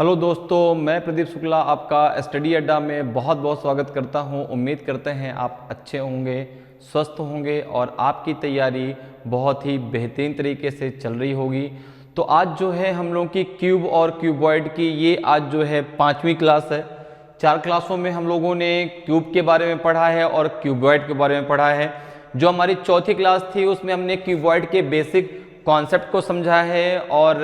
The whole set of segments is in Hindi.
हेलो दोस्तों, मैं प्रदीप शुक्ला आपका स्टडी अड्डा में बहुत बहुत स्वागत करता हूं। उम्मीद करते हैं आप अच्छे होंगे, स्वस्थ होंगे और आपकी तैयारी बहुत ही बेहतरीन तरीके से चल रही होगी। तो आज जो है हम लोगों की क्यूब और क्यूबॉइड की ये आज जो है 5वीं क्लास है। 4 क्लासों में हम लोगों ने क्यूब के बारे में पढ़ा है और क्यूबॉइड के बारे में पढ़ा है। जो हमारी चौथी क्लास थी उसमें हमने क्यूबॉइड के बेसिक कॉन्सेप्ट को समझा है और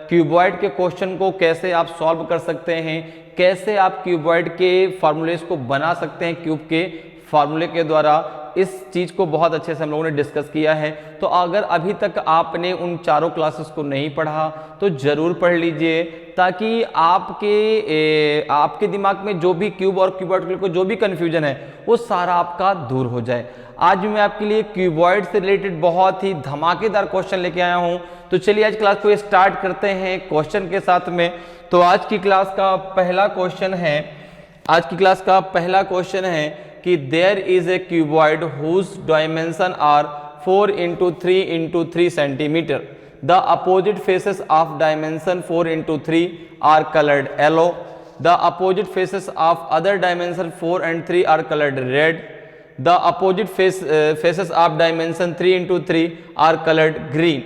क्यूबॉइड के क्वेश्चन को कैसे आप सॉल्व कर सकते हैं, कैसे आप क्यूबॉइड के फार्मूलेस को बना सकते हैं क्यूब के फार्मूले के द्वारा। इस चीज़ को बहुत अच्छे से हम लोगों ने डिस्कस किया है। तो अगर अभी तक आपने उन चारों क्लासेस को नहीं पढ़ा तो ज़रूर पढ़ लीजिए, ताकि आपके दिमाग में जो भी क्यूब और क्यूबॉइड को जो भी कन्फ्यूजन है वो सारा आपका दूर हो जाए। आज मैं आपके लिए क्यूबॉइड से रिलेटेड बहुत ही धमाकेदार क्वेश्चन लेके आया हूं। तो चलिए आज क्लास को स्टार्ट करते हैं क्वेश्चन के साथ में। तो आज की क्लास का पहला क्वेश्चन है कि there is a cuboid whose dimension are 4 × 3 × 3 centimetre. The opposite faces of dimension 4 × 3 are coloured yellow. The opposite faces of other dimension 4 and 3 are coloured red. The opposite faces of dimension 3 × 3 are colored green.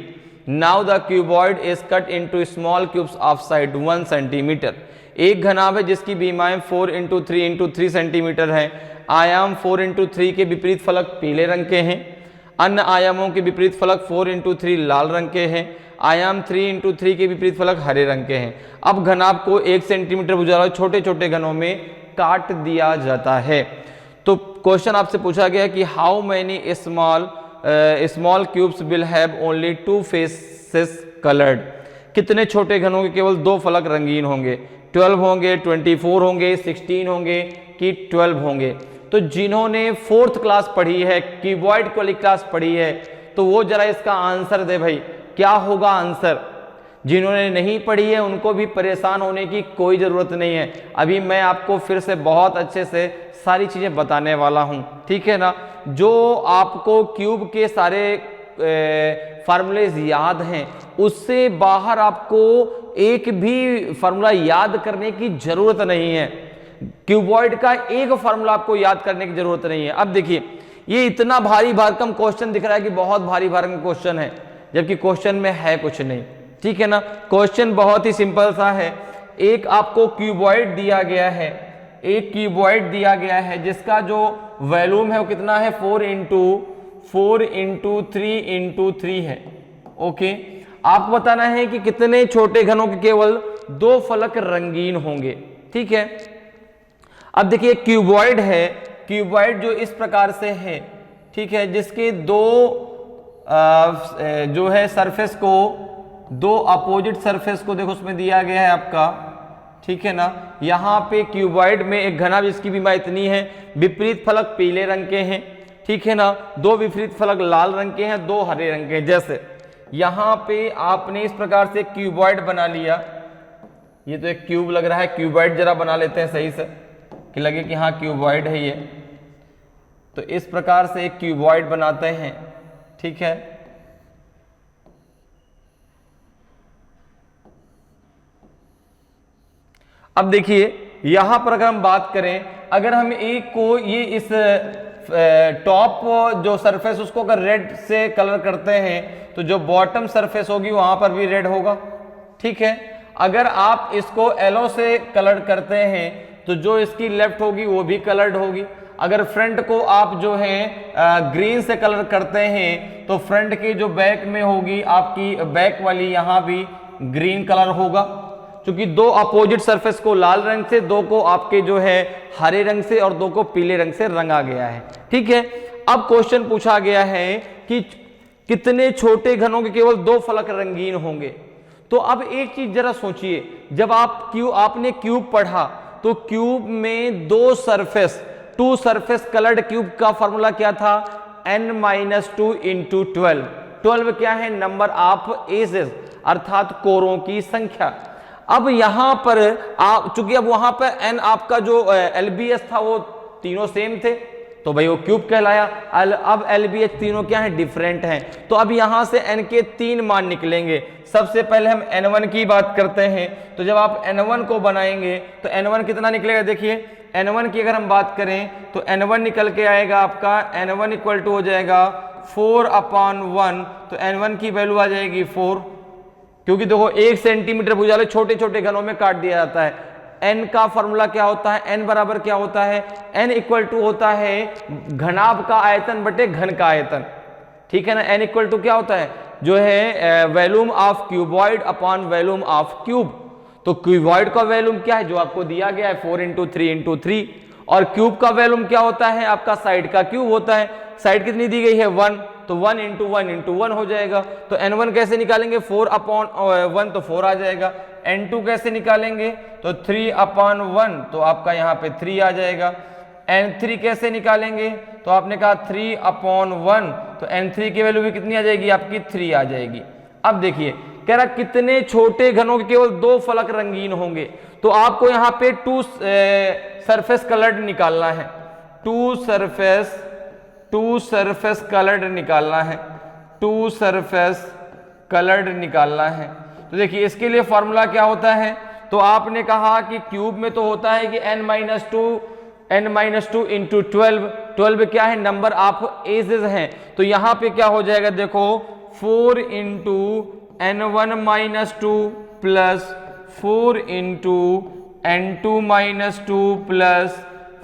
Now the cuboid is cut into small cubes of side 1 centimeter. एक घनाभ है जिसकी बीमाएं 4 × 3 × 3 सेंटीमीटर है। आयाम 4 × 3 के विपरीत फलक पीले रंग के हैं। अन्य आयामों के विपरीत फलक 4 × 3 लाल रंग के हैं। आयाम 3 × 3 के विपरीत फलक हरे रंग के हैं। अब घनाभ को 1 सेंटीमीटर बुझाला छोटे छोटे घनों में काट दिया जाता है। तो क्वेश्चन आपसे पूछा गया कि how many small cubes will have only 2 faces coloured. कितने छोटे घनों के केवल 2 फलक रंगीन होंगे? 12 होंगे, 24 होंगे, 16 होंगे कि 12 होंगे? तो जिन्होंने 4th क्लास पढ़ी है, क्यूबॉइड वाली क्लास पढ़ी है, तो वो जरा इसका आंसर दे भाई, क्या होगा आंसर। जिन्होंने नहीं पढ़ी है उनको भी परेशान होने की कोई ज़रूरत नहीं है। अभी मैं आपको फिर से बहुत अच्छे से सारी चीज़ें बताने वाला हूं, ठीक है ना। जो आपको क्यूब के सारे फार्मूलेज याद हैं उससे बाहर आपको एक भी फार्मूला याद करने की ज़रूरत नहीं है। क्यूबॉइड का एक फार्मूला आपको याद करने की ज़रूरत नहीं है। अब देखिए, ये इतना भारी भरकम क्वेश्चन दिख रहा है कि बहुत भारी भरकम क्वेश्चन है, जबकि क्वेश्चन में है कुछ नहीं, ठीक है ना। क्वेश्चन बहुत ही सिंपल सा है। एक आपको क्यूबॉइड दिया गया है, जिसका जो वॉल्यूम है वो कितना है, 4 × 3 × 3 है। ओके, आपको बताना है कि कितने छोटे घनों के केवल 2 फलक रंगीन होंगे, ठीक है। अब देखिए क्यूबॉइड है, क्यूबॉइड जो इस प्रकार से है, ठीक है, जिसके 2 जो है सरफेस को, 2 अपोजिट सरफेस को देखो उसमें दिया गया है आपका, ठीक है ना। यहाँ पे क्यूबॉइड में एक घनाभ जिसकी बीमा इतनी है, विपरीत फलक पीले रंग के हैं, ठीक है ना। 2 विपरीत फलक लाल रंग के हैं, 2 हरे रंग के हैं। जैसे यहाँ पे आपने इस प्रकार से क्यूबॉइड बना लिया। ये तो एक क्यूब लग रहा है, क्यूबॉइड जरा बना लेते हैं सही से कि लगे कि हाँ क्यूबॉइड है ये। तो इस प्रकार से एक क्यूबॉइड बनाते हैं, ठीक है। अब देखिए यहां पर अगर हम बात करें, अगर हम एक को ये इस टॉप जो सरफेस उसको अगर रेड से कलर करते हैं तो जो बॉटम सरफेस होगी वहां पर भी रेड होगा, ठीक है। अगर आप इसको येलो से कलर करते हैं तो जो इसकी लेफ्ट होगी वो भी कलर्ड होगी। अगर फ्रंट को आप जो है ग्रीन से कलर करते हैं तो फ्रंट की जो बैक में होगी आपकी बैक वाली यहां भी ग्रीन कलर होगा, क्योंकि 2 अपोजिट सरफेस को लाल रंग से, 2 को आपके जो है हरे रंग से और 2 को पीले रंग से रंगा गया है, ठीक है। अब क्वेश्चन पूछा गया है कि कितने छोटे घनों के केवल 2 फलक रंगीन होंगे। तो अब एक चीज जरा सोचिए, जब आपने क्यूब पढ़ा तो क्यूब में 2 सरफेस कलर्ड क्यूब का फॉर्मूला क्या था, n-2 × 12। 12 क्या है, नंबर ऑफ एजेस, अर्थात कोरों की संख्या। अब यहां पर चूंकि अब वहां पर n आपका जो LBS था वो तीनों सेम थे, तो भाई वो क्यूब कहलाया। अब LBH तीनों क्या है, डिफरेंट हैं। तो अब यहां से n के 3 मान निकलेंगे। सबसे पहले हम n1 की बात करते हैं। तो जब आप n1 को बनाएंगे तो n1 कितना निकलेगा, देखिए n1 की अगर हम बात करें तो n1 निकल के आएगा आपका, n1 इक्वल टू हो जाएगा 4/1। तो n1 की वैल्यू आ जाएगी 4, क्योंकि देखो 1 सेंटीमीटर भुजा छोटे छोटे घनों में काट दिया जाता है। n का फॉर्मूला क्या होता है, n बराबर क्या होता है, n इक्वल टू होता है घनाभ का आयतन बटे घन का आयतन, ठीक है ना। n इक्वल टू क्या होता है, जो है volume of cuboid upon volume of cube. तो क्यूबॉइड का वॉल्यूम क्या है, जो आपको दिया गया है 4 × 3 × 3, और क्यूब का वॉल्यूम क्या होता है, आपका साइड का क्यूब होता है। साइड कितनी दी गई है 1, तो 1 × 1 × 1 हो जाएगा। तो n1 कैसे निकालेंगे, 4/1 तो 4 आ जाएगा। n2 कैसे निकालेंगे, तो 3/1, तो आपका यहाँ पे 3 आ जाएगा। n3 कैसे निकालेंगे, तो आपने कहा 3/1, तो n3 की वैल्यू भी कितनी आ जाएगी, आपकी 3 आ जाएगी। अब देखिए कह रहा कितने छोटे घनों के केवल 2 फलक रंगीन होंगे। तो आपको यहाँ पे 2 सरफेस कलर्ड निकालना है, 2 सरफेस कलर्ड निकालना है, 2 सरफेस कलर्ड निकालना है। तो देखिए इसके लिए फॉर्मूला क्या होता है, तो आपने कहा कि क्यूब में तो होता है कि n-2 इंटू 12 क्या है, नंबर ऑफ एजेस हैं। तो यहां पे क्या हो जाएगा, देखो 4 × n1-2 plus 4 × n2-2 plus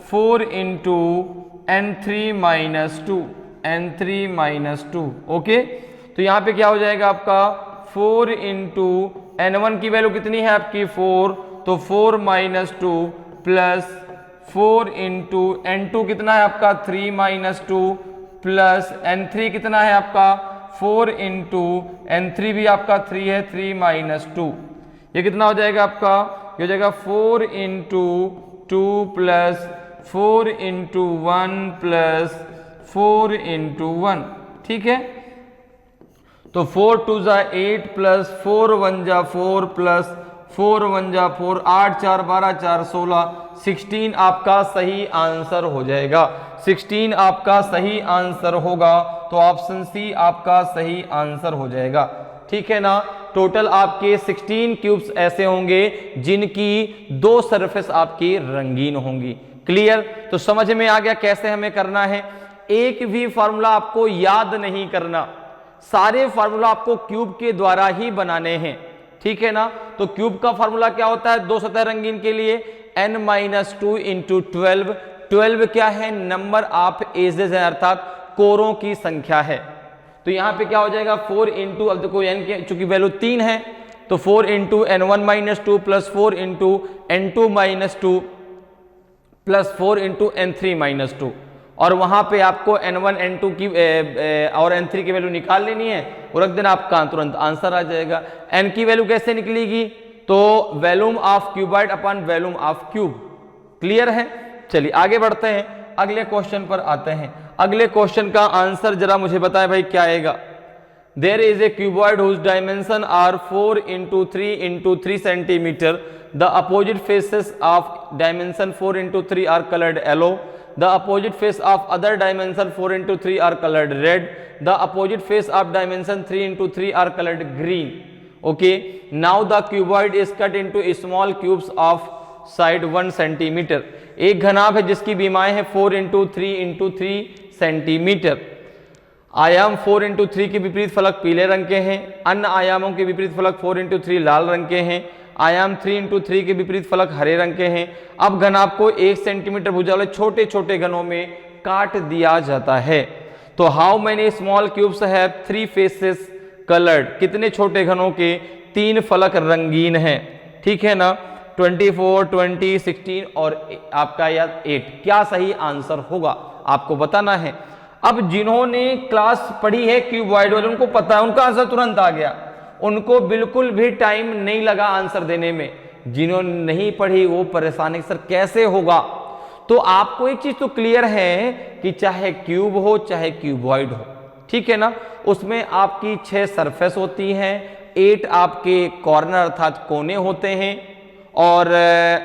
4 × n3-2 okay. तो यहां पे क्या हो जाएगा आपका 4 × n1 की वैल्यू कितनी है आपकी 4, तो 4-2 प्लस 4 × n2 कितना है आपका 3-2 प्लस n3 कितना है आपका 4 × n3 भी आपका 3 है 3-2, ये कितना हो जाएगा आपका, ये हो जाएगा 4 × 2 प्लस 4 × 1 प्लस 4 × 1, ठीक है। तो 4 × 2 = 8 प्लस 4 × 1 = 4 प्लस 4 × 1 = 4, 8 × 4 = 12, 4 × 16, 16 आपका सही आंसर हो जाएगा। 16 आपका सही आंसर होगा, तो ऑप्शन सी आपका सही आंसर हो जाएगा, ठीक है ना। टोटल आपके 16 क्यूब्स ऐसे होंगे जिनकी 2 सरफेस आपकी रंगीन होंगी। क्लियर, तो समझ में आ गया कैसे हमें करना है। एक भी फॉर्मूला आपको याद नहीं करना, सारे फॉर्मूला आपको क्यूब के द्वारा ही बनाने हैं, ठीक है ना। तो क्यूब का फॉर्मूला क्या होता है 2 सतह रंगीन के लिए, n-2 × 12। 12 क्या है, नंबर ऑफ एजेस है, अर्थात कोरों की संख्या है। तो यहां पे क्या हो जाएगा 4 × अब देखो n के चूंकि वैल्यू 3 है, तो 4 × n1-2 plus 4 × n2-2 plus 4 × n3-2, और वहां पे आपको n1 n2 की और n3 की वैल्यू निकाल लेनी है और रख देना, आपका तुरंत आंसर आ जाएगा। n की वैल्यू कैसे निकलेगी, तो volume of cuboid upon volume of cube. Clear है, चलिए आगे बढ़ते हैं, अगले क्वेश्चन पर आते हैं। अगले क्वेश्चन का आंसर जरा मुझे बताएं भाई क्या आएगा। There is a cuboid whose dimension are 4 × 3 × 3 centimetre. The opposite faces of dimension 4 × 3 are coloured yellow. The opposite face of other dimension 4 × 3 are colored red. The opposite face of dimension 3 × 3 are colored green. Okay. Now the cuboid is cut into small cubes of side 1 centimeter. एक घनाभ है जिसकी बीमाएं हैं 4 × 3 × 3 सेंटीमीटर। आयाम 4 × 3 के विपरीत फलक पीले रंग के हैं, अन्य आयामों के विपरीत फलक 4 × 3 लाल रंग के हैं, आयाम 3 × 3 के विपरीत फलक हरे रंग के हैं। अब घनाभ को 1 सेंटीमीटर भुजा वाले छोटे छोटे घनों में काट दिया जाता है। तो how many small cubes have 3 faces coloured, कितने छोटे घनों के 3 फलक रंगीन हैं, ठीक है ना। 24, 20, 16 और आपका या 8, क्या सही आंसर होगा आपको बताना है। अब जिन्होंने क्लास पढ़ी है क्यूबॉइड वाले उनको पता है, उनका आंसर तुरंत आ गया, उनको बिल्कुल भी टाइम नहीं लगा आंसर देने में। जिन्होंने नहीं पढ़ी वो परेशानी सर कैसे होगा। तो आपको एक चीज तो क्लियर है कि चाहे क्यूब हो चाहे क्यूबॉइड हो, ठीक है ना, उसमें आपकी 6 सरफेस होती हैं, 8 आपके कॉर्नर अर्थात कोने होते हैं, और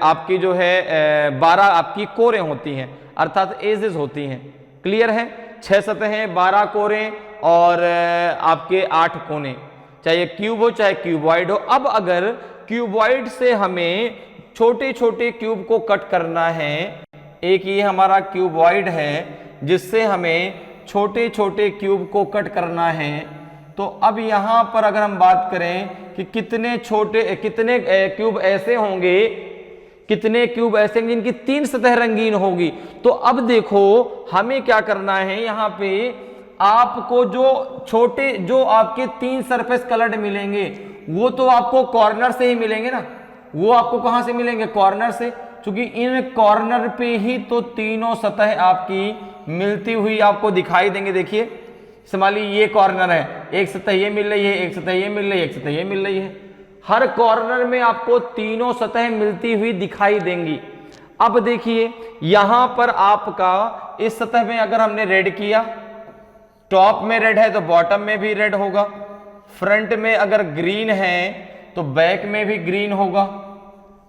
आपकी जो है 12 आपकी कोरें होती हैं अर्थात एजेस होती हैं, क्लियर है? 6 सतहें, 12 कोरे और आपके 8 कोने, चाहे क्यूब हो चाहे क्यूबॉइड हो। अब अगर क्यूबॉइड से हमें छोटे छोटे क्यूब को कट करना है, एक ये हमारा क्यूबॉइड है जिससे हमें छोटे छोटे क्यूब को कट करना है, तो अब यहां पर अगर हम बात करें कि कितने क्यूब ऐसे होंगे, कितने क्यूब ऐसे जिनकी 3 सतह रंगीन होगी, तो अब देखो हमें क्या करना है, यहां पे आपको जो आपके 3 सरफेस कलर्ड मिलेंगे वो तो आपको कॉर्नर से ही मिलेंगे ना। वो आपको कहां से मिलेंगे? कॉर्नर से, क्योंकि इन कॉर्नर पे ही तो तीनों सतह आपकी मिलती हुई आपको दिखाई देंगे। देखिए मान लीजिए ये कॉर्नर है, एक सतह ये मिल रही है, एक सतह ये मिल रही है, एक सतह ये मिल रही है, हर कॉर्नर में आपको तीनों सतह मिलती हुई दिखाई देंगी। अब देखिए यहां पर आपका इस सतह में अगर हमने रेड किया, टॉप में रेड है तो बॉटम में भी रेड होगा, फ्रंट में अगर ग्रीन है तो बैक में भी ग्रीन होगा।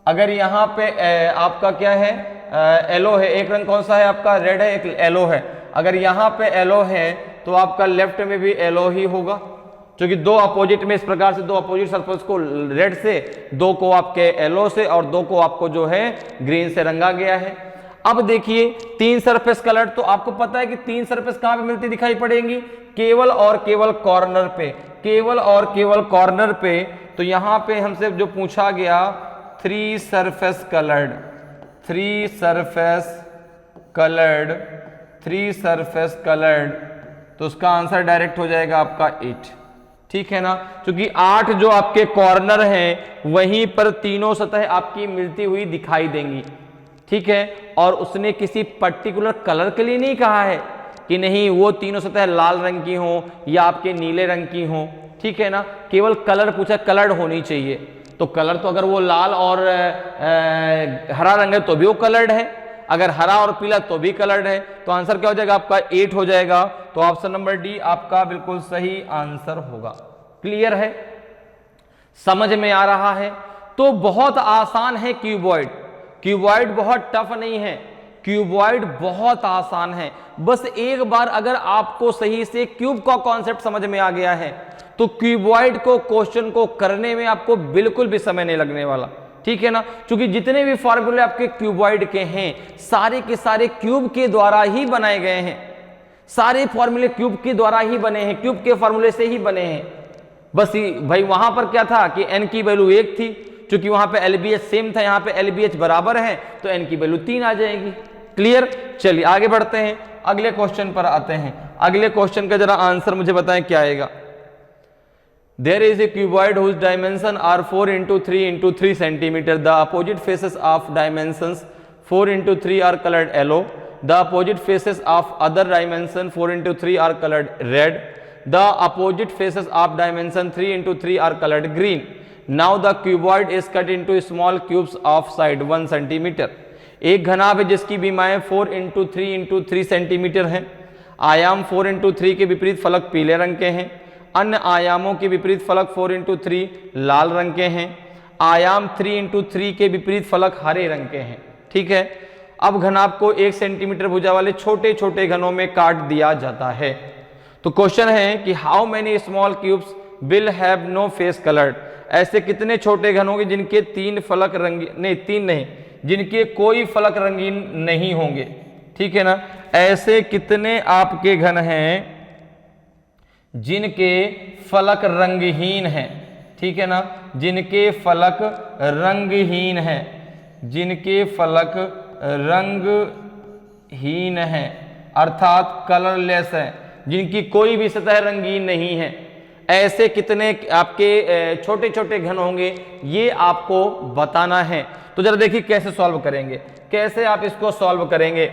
अगर यहां पे आपका क्या है, येलो है, एक रंग कौन सा है आपका? रेड है, एक येलो है। अगर यहां पे येलो है तो आपका लेफ्ट में भी येलो ही होगा, क्योंकि दो अपोजिट में इस प्रकार से दो अपोजिट सरफेस को रेड से, दो को आपके येलो से और दो को आपको जो है ग्रीन से रंगा गया है। अब देखिए 3 सरफेस कलर, तो आपको पता है कि 3 सरफेस कहां पे मिलती दिखाई पड़ेंगी? केवल और केवल कॉर्नर पे, केवल और केवल कॉर्नर पे। तो यहां पे हमसे जो पूछा गया 3 surface coloured, 3 surface coloured, 3 surface coloured, तो उसका आंसर डायरेक्ट हो जाएगा आपका 8। ठीक है ना, क्योंकि 8 जो आपके कॉर्नर हैं वहीं पर तीनों सतह आपकी मिलती हुई दिखाई देंगी। ठीक है, और उसने किसी पर्टिकुलर कलर के लिए नहीं कहा है कि नहीं वो तीनों सतह लाल रंग की हो या आपके नीले रंग की हो। ठीक है ना, केवल कलर पूछा, कलर्ड होनी चाहिए। तो कलर तो अगर वो लाल और हरा रंग है तो भी वो कलर्ड है, अगर हरा और पीला तो भी कलर्ड है। तो आंसर क्या हो जाएगा आपका? 8 हो जाएगा। तो ऑप्शन नंबर डी आपका बिल्कुल सही आंसर होगा। क्लियर है? समझ में आ रहा है? तो बहुत आसान है क्यूबॉइड, क्यूबॉइड बहुत टफ नहीं है, क्यूबॉइड बहुत आसान है। बस एक बार अगर आपको सही से क्यूब का कॉन्सेप्ट समझ में आ गया है तो क्यूबॉइड को क्वेश्चन को करने में आपको बिल्कुल भी समय नहीं लगने वाला। ठीक है ना, क्योंकि जितने भी फॉर्मूले आपके क्यूबॉइड के हैं सारे के सारे क्यूब के द्वारा ही बनाए गए हैं, सारे फॉर्मूले क्यूब के द्वारा ही बने हैं, क्यूब के फॉर्मूले से ही बने हैं। बस भाई वहां पर क्या था कि n की वैल्यू 1 थी, क्योंकि वहां पे LBH सेम था, यहां पे LBH बराबर है तो n की वैल्यू 3 आ जाएगी। क्लियर? चलिए आगे बढ़ते हैं, अगले क्वेश्चन पर आते हैं। अगले क्वेश्चन का जरा आंसर मुझे बताएं क्या आएगा। There is a cuboid whose dimensions are 4 into 3 into 3 centimeter. The opposite faces of dimensions 4 into 3 are colored yellow. The opposite faces of other dimension 4 into 3 are colored red. The opposite faces of dimension 3 into 3 are colored green. Now the cuboid is cut into small cubes of side 1 centimeter. एक घनाभ है जिसकी बीमाएं 4 into 3 into 3 सेंटीमीटर हैं। आयाम 4 into 3 के विपरीत फलक पीले रंग के हैं। अन्य आयामों के विपरीत फलक 4 into 3 लाल रंग के हैं। आयाम 3 into 3 के विपरीत फलक हरे रंग के हैं। ठीक है, अब घनाभ को 1 सेंटीमीटर भुजा वाले छोटे छोटे घनों में काट दिया जाता है। तो क्वेश्चन है कि how many small cubes will have no face coloured. ऐसे कितने छोटे घन होंगे जिनके 3 फलक रंगीन, नहीं 3 नहीं, जिनके कोई फलक रंगीन नहीं होंगे। ठीक है ना, ऐसे कितने आपके घन हैं जिनके फलक रंगहीन हैं। ठीक है ना, जिनके फलक रंगहीन हैं, जिनके फलक रंगहीन हैं अर्थात कलरलेस है, जिनकी कोई भी सतह रंगीन नहीं है। ऐसे कितने आपके छोटे छोटे घन होंगे ये आपको बताना है। तो जरा देखिए कैसे सॉल्व करेंगे, कैसे आप इसको सॉल्व करेंगे।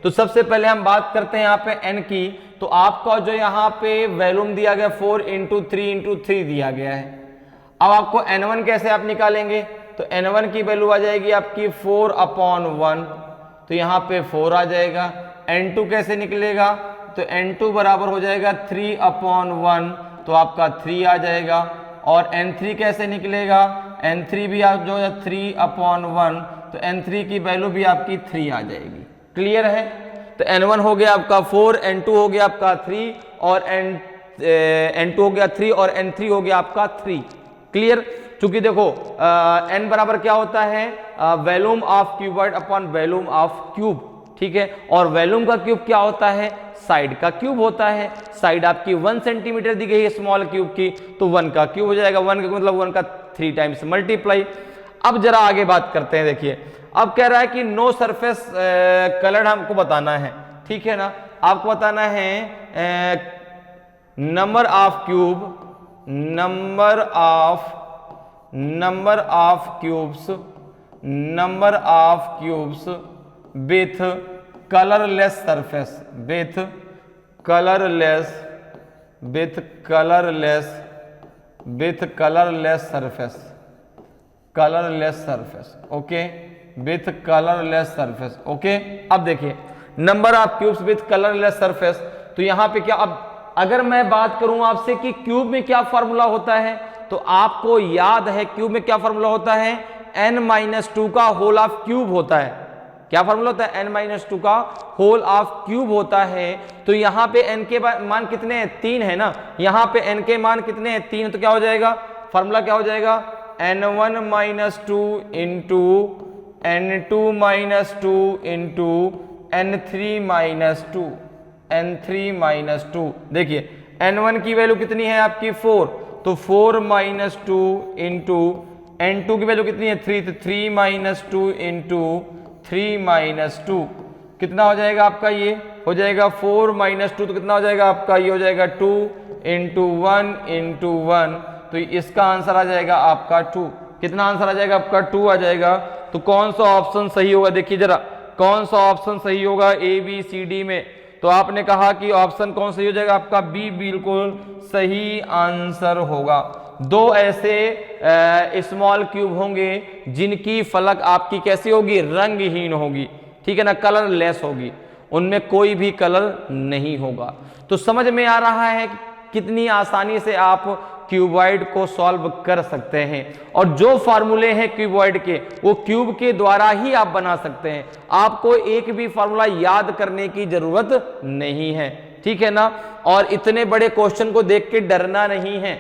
तो सबसे पहले हम बात करते हैं यहाँ पे n की। तो आपका जो यहाँ पे वैल्यूम दिया गया 4 into 3 into 3 दिया गया है। अब आपको n1 कैसे आप निकालेंगे? तो n1 की वैल्यू आ जाएगी आपकी 4/1, तो यहाँ पे 4 आ जाएगा। n2 कैसे निकलेगा? तो n2 बराबर हो जाएगा 3/1, तो आपका 3 आ जाएगा। और n3 कैसे निकलेगा? n3 भी आप जो है 3/1, तो n3 की वैल्यू भी आपकी 3 आ जाएगी। क्लियर है? तो n1 हो गया आपका 4, n2 हो गया आपका 3 और n2 हो गया 3 और n3 हो गया आपका 3। क्लियर? चूंकि देखो n बराबर क्या होता है, volume of cuboid upon volume of cube, ठीक है। और वॉल्यूम का क्यूब क्या होता है, साइड का क्यूब होता है। साइड आपकी 1 सेंटीमीटर दी गई है स्मॉल क्यूब की, तो 1 का क्यूब हो जाएगा, 1 का मतलब 1 का 3 टाइम्स मल्टीप्लाई। अब जरा आगे बात करते हैं, देखिए अब कह रहा है कि नो सरफेस कलर हमको बताना है, ठीक है ना। आपको बताना है number of cube, number of cubes with colourless surface, with colourless surface, okay, with colourless surface, okay. अब देखिए number of cubes with colourless surface, तो यहां पे क्या, अब अगर मैं बात करूं आपसे कि क्यूब में क्या फॉर्मूला होता है, तो आपको याद है क्यूब में क्या फॉर्मूला होता है, n-2 का होल ऑफ क्यूब होता है। क्या फॉर्मूला होता है, n-2 का होल ऑफ क्यूब होता है। तो यहां पे n के मान कितने हैं, 3 है ना, यहां पे n के मान कितने हैं, 3, तो क्या हो जाएगा, फॉर्मूला क्या हो जाएगा, n1-2 into n2 -2 into n3-2। देखिए n1 की वैल्यू कितनी है आपकी 4, तो 4 -2 इंटू n2 की वैल्यू कितनी है 3, तो 3 -2 इंटू 3 -2 कितना हो जाएगा आपका, ये हो जाएगा 4 -2, तो कितना हो जाएगा आपका, ये हो जाएगा 2 इंटू 1, तो इसका आंसर आ जाएगा आपका 2। कितना आंसर आ जाएगा आपका, 2 आ जाएगा। तो कौन सा ऑप्शन सही होगा, देखिए जरा कौन सा ऑप्शन सही होगा ABCD में, तो आपने कहा कि ऑप्शन कौन सही हो जाएगा आपका, बी बिल्कुल सही आंसर होगा। दो ऐसे स्मॉल क्यूब होंगे जिनकी फलक आपकी कैसी होगी, रंगहीन होगी, ठीक है ना, कलरलेस होगी, उनमें कोई भी कलर नहीं होगा। तो समझ में आ रहा है कितनी आसानी से आप क्यूबॉइड को सॉल्व कर सकते हैं, और जो फार्मूले हैं क्यूबॉइड के वो क्यूब के द्वारा ही आप बना सकते हैं। आपको एक भी फार्मूला याद करने की जरूरत नहीं है, ठीक है ना। और इतने बड़े क्वेश्चन को देख के डरना नहीं है,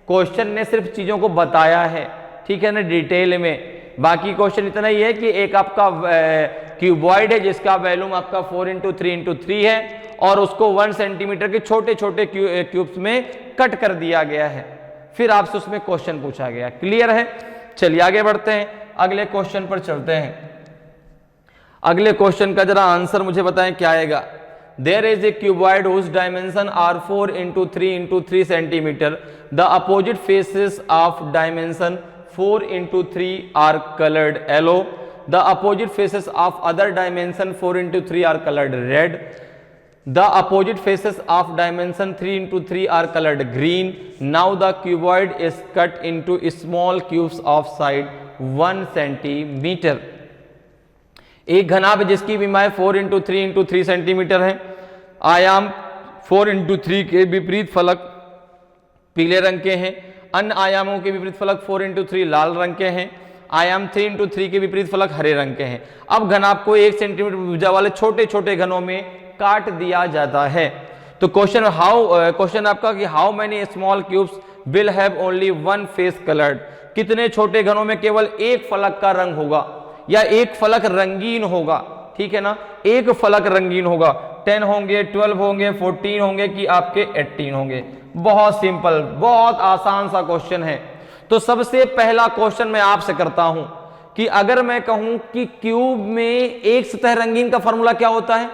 क्वेश्चन ने सिर्फ चीजों को बताया है, ठीक है ना, डिटेल में। बाकी क्वेश्चन इतना ही है कि एक आपका क्यूबॉइड है जिसका वॉल्यूम आपका 4 × 3 × 3 है, और उसको 1 सेंटीमीटर के छोटे छोटे क्यूब्स में कट कर दिया गया है, फिर आपसे उसमें क्वेश्चन पूछा गया। क्लियर है? चलिए आगे बढ़ते हैं, अगले क्वेश्चन पर चलते हैं। अगले क्वेश्चन का जरा आंसर मुझे बताएं क्या आएगा। There is a cuboid whose dimension are 4 × 3 × 3 centimetre, the opposite faces of dimension 4 × 3 are coloured yellow, the opposite faces of other dimension 4 × 3 are coloured red, the opposite faces of dimension 3 × 3 are colored green. Now the cuboid is cut into small cubes of side 1 centimeter. एक घनाभ जिसकी विमाएं 4 × 3 × 3 सेंटीमीटर है, आयाम 4 × 3 के विपरीत फलक पीले रंग के हैं, अन्य आयामों के विपरीत फलक 4 × 3 लाल रंग के हैं, आयाम 3 × 3 के विपरीत फलक हरे रंग के हैं। अब घनाभ को 1 सेंटीमीटर भुजा वाले छोटे छोटे घनों में काट दिया जाता है। तो क्वेश्चन आपका कि how many small cubes will have only 1 face coloured, कितने छोटे घनों में केवल एक फलक का रंग होगा या एक फलक रंगीन होगा, ठीक है ना, एक फलक रंगीन होगा। 10 होंगे, 12 होंगे, 14 होंगे कि आपके 18 होंगे। बहुत सिंपल, बहुत आसान सा क्वेश्चन है। तो सबसे पहला क्वेश्चन मैं आपसे करता हूं कि अगर मैं कहूं कि क्यूब में एक सतह रंगीन का फॉर्मूला क्या होता है,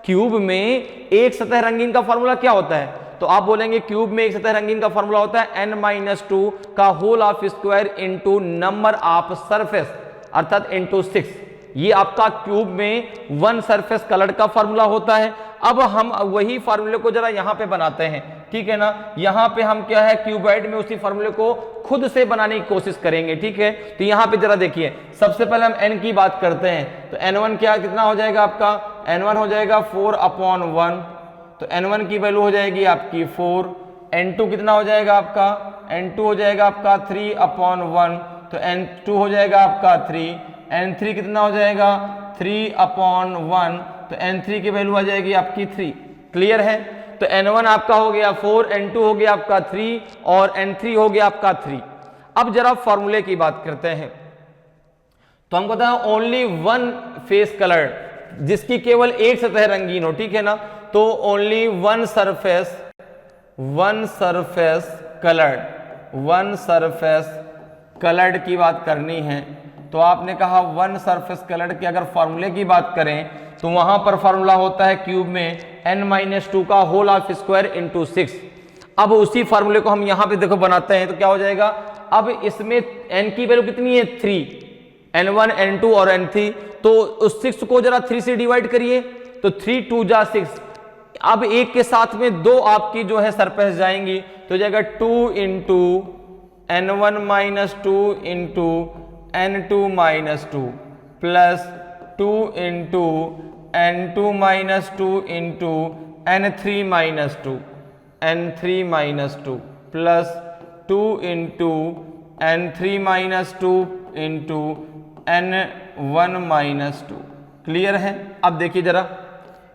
क्यूब में एक सतह रंगीन का फॉर्मूला क्या होता है, तो आप बोलेंगे क्यूब में एक सतह रंगीन का फॉर्मूला होता है n-2 का whole of square into number of surface, अर्थात इंटू 6। ये आपका क्यूब में 1 सरफेस कलर का फॉर्मूला होता है। अब हम वही फार्मूले को जरा यहां पे बनाते हैं, ठीक है ना। यहां पे हम क्या है, क्यूबॉइड में उसी फार्मूले को खुद से बनाने की कोशिश करेंगे, ठीक है। तो यहां पे जरा देखिए, सबसे पहले हम n की बात करते हैं, तो n1 क्या कितना हो जाएगा आपका, n1 हो जाएगा 4/1, तो n1 की वैल्यू हो जाएगी आपकी 4। n2 कितना हो जाएगा आपका, n2 हो जाएगा आपका 3/1, तो n2 हो जाएगा आपका 3। n3 कितना हो जाएगा 3/1, तो n3 की वैल्यू आ जाएगी आपकी 3। क्लियर है? तो n1 आपका हो गया 4, n2 हो गया आपका 3 और n3 हो गया आपका 3। अब जरा फॉर्मूले की बात करते हैं। तो हमको पता है ओनली वन फेस कलर, जिसकी केवल एक सतह रंगीन हो, ठीक है ना, तो ओनली वन सरफेस कलर्ड की बात करनी है। तो आपने कहा वन सरफेस कलर्ड की अगर फॉर्मूले की बात करें तो वहां पर फॉर्मूला होता है क्यूब में n-2 का होल ऑफ स्क्वायर इंटू 6। अब उसी फॉर्मूले को हम यहां पे देखो बनाते हैं तो क्या हो जाएगा, अब इसमें n की वैल्यू कितनी है 3, n1 n2 और n3, तो उस 6 को जरा 3 से डिवाइड करिए तो 3 2 जा 6। अब एक के साथ में दो आपकी जो है सरफेस जाएंगी तो जाएगा 2 into n1 minus 2 into n2 minus 2 plus 2 into n2 minus 2 into n3 minus 2 plus 2 into n3 minus 2 into n1 minus 2। Clear है? अब देखिए जरा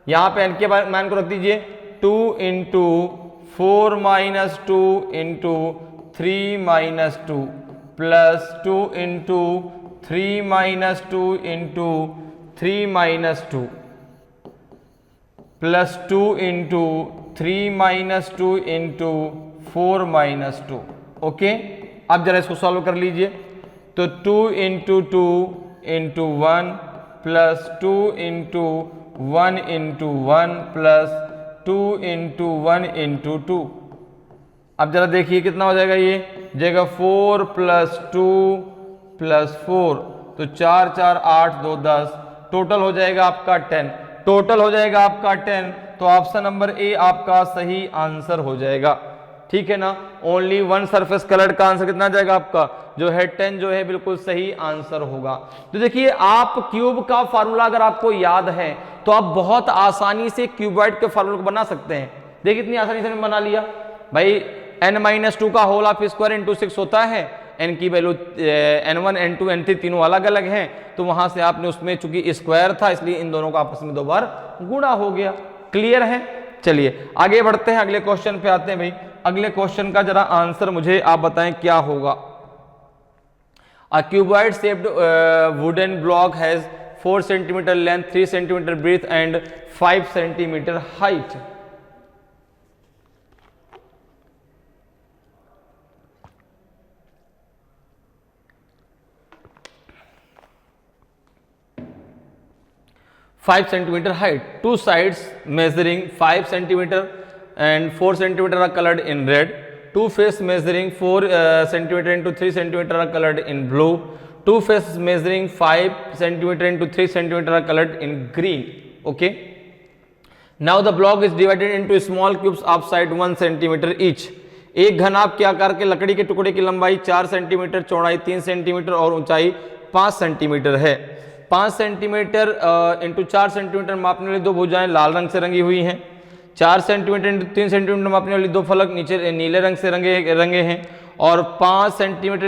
यहां पे n के मान को रख दीजिए 2 into 4 minus 2 into 3 minus 2 plus 2 into 3 minus 2 into 3 minus 2 plus 2 into 3 minus 2 into 4 minus 2। Okay, अब जरा इसको सॉल्व कर लीजिए। तो 2 into 2 into 1 plus 2 into 1 into 1 plus 2 into 1 into 2। अब जरा देखिए कितना हो जाएगा, ये जाएगा 4 प्लस 2 प्लस 4, तो 4 4 8 2 10, टोटल हो जाएगा आपका 10। टोटल हो जाएगा आपका 10, तो ऑप्शन नंबर ए आपका सही आंसर हो जाएगा। ठीक है ना, ओनली वन सरफेस कलर्ड का आंसर कितना जाएगा आपका जो है 10 जो है बिल्कुल सही आंसर होगा। तो देखिए आप क्यूब का फार्मूला अगर आपको याद है तो आप बहुत आसानी से क्यूबॉइड के फार्मूला को बना सकते हैं। देखिए इतनी आसानी से बना लिया भाई, n-2 का होल ऑफ स्क्वायर इंटू 6 होता है, n की वैल्यू n1 n2 n3 तीनों अलग अलग हैं, तो वहां से आपने उसमें चूंकि स्क्वायर था इसलिए इन दोनों का आपस में 2 बार गुणा हो गया। क्लियर है? चलिए आगे बढ़ते हैं, अगले क्वेश्चन पे आते हैं। भाई अगले क्वेश्चन का जरा आंसर मुझे आप बताएं क्या होगा। A cuboid shaped wooden block has 4 centimetre length, 3 centimetre breadth and 5 centimetre height. Five centimetre height, 2 sides measuring 5 centimeter and 4 centimeter are colored in red, 2 faces measuring 4 centimeter into 3 centimeter are colored in blue, 2 faces measuring 5 centimeter into 3 centimeter are colored in green. Okay, now the block is divided into small cubes of size 1 centimeter each. एक घनाभ के आकार के लकड़ी के टुकड़े की लंबाई 4 सेंटीमीटर, चौड़ाई 3 सेंटीमीटर और ऊंचाई 5 सेंटीमीटर है। 5 सेंटीमीटर इंटू 4 सेंटीमीटर मापने वाली 2 भुजाएं लाल रंग से रंगी हुई हैं। 4 सेंटीमीटर इंटू 3 सेंटीमीटर मापने वाली 2 फलक नीचे नीले रंग से रंगे हैं और 5 सेंटीमीटर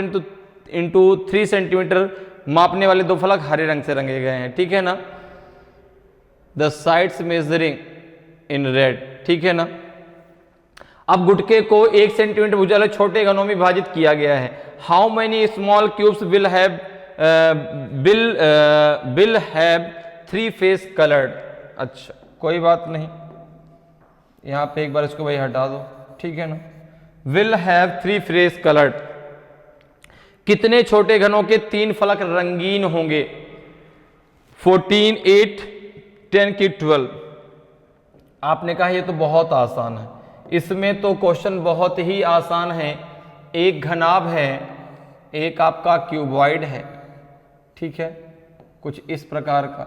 इंटू 3 सेंटीमीटर मापने वाले 2 फलक हरे रंग से रंगे गए हैं। ठीक है ना, the sides measuring in red. ठीक है ना, अब गुटके को 1 सेंटीमीटर भुजा वाले छोटे घनों में विभाजित किया गया है। How many small cubes will have 3 face coloured. अच्छा कोई बात नहीं, यहां पे एक बार इसको भाई हटा दो। ठीक है ना, विल हैव 3 फेस कलर्ड, कितने छोटे घनों के 3 फलक रंगीन होंगे। 14 8 10 की 12। आपने कहा ये तो बहुत आसान है, इसमें तो क्वेश्चन बहुत ही आसान है। एक घनाभ है, एक आपका क्यूबॉइड है। ठीक है, कुछ इस प्रकार का,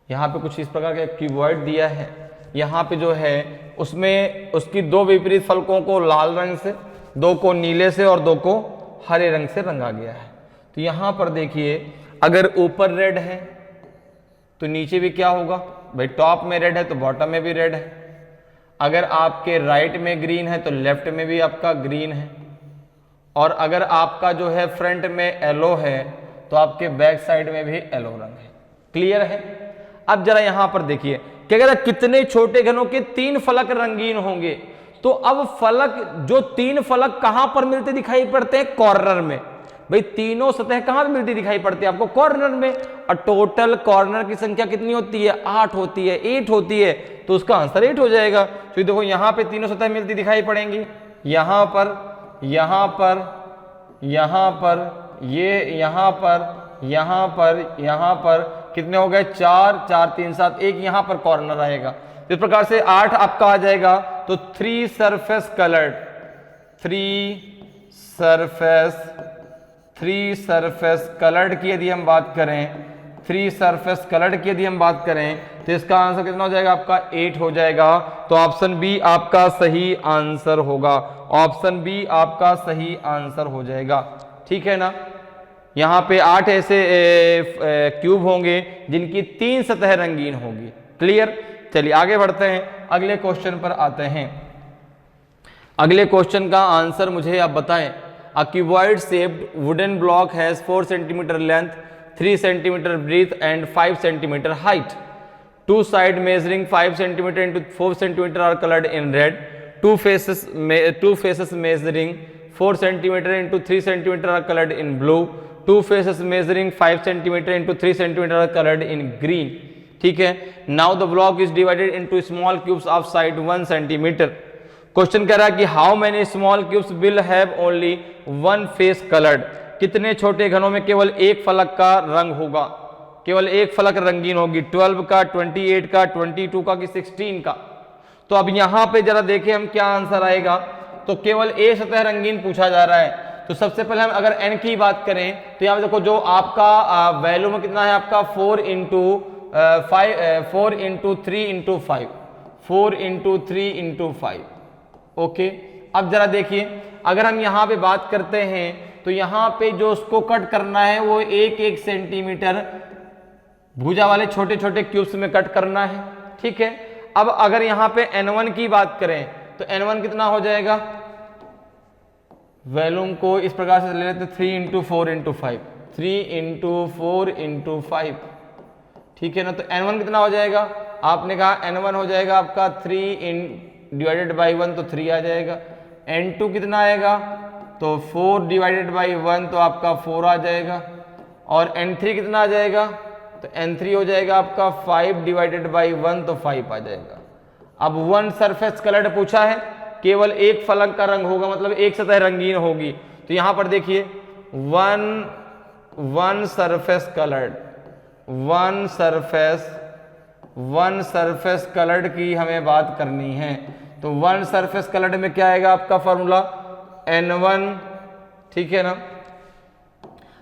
यहां पे कुछ इस प्रकार का क्यूबॉइड दिया है। यहां पे जो है उसमें उसकी 2 विपरीत फलकों को लाल रंग से, 2 को नीले से और 2 को हरे रंग से रंगा गया है। तो यहां पर देखिए अगर ऊपर रेड है तो नीचे भी क्या होगा भाई, टॉप में रेड है तो बॉटम में भी रेड है। अगर आपके राइट में ग्रीन है तो लेफ्ट में भी आपका ग्रीन है, और अगर आपका जो है फ्रंट में येलो है तो आपके बैक साइड में भी येलो रंग है। क्लियर है? अब जरा यहां पर देखिए क्या कहता है, कितने छोटे घनों के 3 फलक रंगीन होंगे। तो अब फलक, जो 3 फलक कहां पर मिलते दिखाई पड़ते हैं, कॉर्नर में। भाई तीनों सतह कहां पर मिलती दिखाई पड़ती है आपको, कॉर्नर में। और टोटल कॉर्नर की संख्या कितनी होती है, 8 होती है, 8 होती है, तो उसका आंसर 8 हो जाएगा। तो देखो यहां पे तीनों सतह मिलती दिखाई पड़ेंगी, यहां पर, यहां पर, यहां पर, ये यहां पर, यहां पर, यहां पर, कितने हो गए, 4, 4, 3, 7, एक यहां पर कॉर्नर आएगा। इस प्रकार से 8 आपका आ जाएगा। तो 3 सरफेस कलर्ड, 3 सरफेस कलर्ड की यदि हम बात करें, 3 सरफेस कलर्ड की यदि हम बात करें, तो इसका आंसर कितना हो जाएगा आपका, 8 हो जाएगा। तो ऑप्शन बी आपका सही आंसर होगा, ऑप्शन बी आपका सही आंसर हो जाएगा। ठीक है ना। यहां पे 8 ऐसे क्यूब होंगे जिनकी 3 सतह रंगीन होगी। क्लियर। चलिए आगे बढ़ते हैं, अगले क्वेश्चन पर आते हैं। अगले क्वेश्चन का आंसर मुझे आप बताएं। A cuboid shaped wooden block has 4 centimetre length, 3 centimetre breadth and 5 centimetre height. Two sides measuring 5 centimeter into 4 centimeter are colored in red. Two faces measuring 4 centimeter into 3 centimeter are colored in blue. Two faces measuring 5 centimeter into 3 centimeter are colored in green. ठीक है। Now the block is divided into small cubes of side 1 centimeter. Question कह रहा है कि how many small cubes will have only one face coloured, कितने छोटे घनों में केवल एक फलक का रंग होगा, केवल एक फलक रंगीन होगी, 12 का, 28 का, 22 का कि 16 का। तो अब यहां पे जरा देखें हम क्या आंसर आएगा। तो केवल एक सतह रंगीन पूछा जा रहा है। तो सबसे पहले हम अगर n की बात करें तो यहां पे देखो जो आपका वैल्यू में कितना है आपका 4 into 3 into 5, 4 into 3 into 5। Okay. अब जरा देखिए अगर हम यहां पे बात करते हैं तो यहां पे जो उसको कट करना है वो 1-1 सेंटीमीटर भुजा वाले छोटे छोटे क्यूब्स में कट करना है। ठीक है। अब अगर यहां पे n1 की बात करें तो n1 कितना हो जाएगा, वैल्यूम को इस प्रकार से ले लेते 3 इंटू 4 इंटू 5, 3 इंटू 4 इंटू 5। ठीक है ना। तो n1 कितना हो जाएगा, आपने कहा n1 हो जाएगा आपका 3 डिवाइडेड बाई 1 तो 3 आ जाएगा। n2 कितना आएगा, तो 4 डिवाइडेड बाई 1 तो आपका 4 आ जाएगा। और n3 कितना आ जाएगा, तो n3 हो जाएगा आपका 5 डिवाइडेड बाई 1 तो 5 आ जाएगा। अब 1 सरफेस कलर्ड पूछा है, केवल एक फलक का रंग होगा, मतलब एक सतह रंगीन होगी। तो यहां पर देखिए 1 सरफेस कलर्ड, 1 सरफेस कलर्ड की हमें बात करनी है। तो 1 सरफेस कलर्ड में क्या आएगा आपका फॉर्मूला n1। ठीक है ना।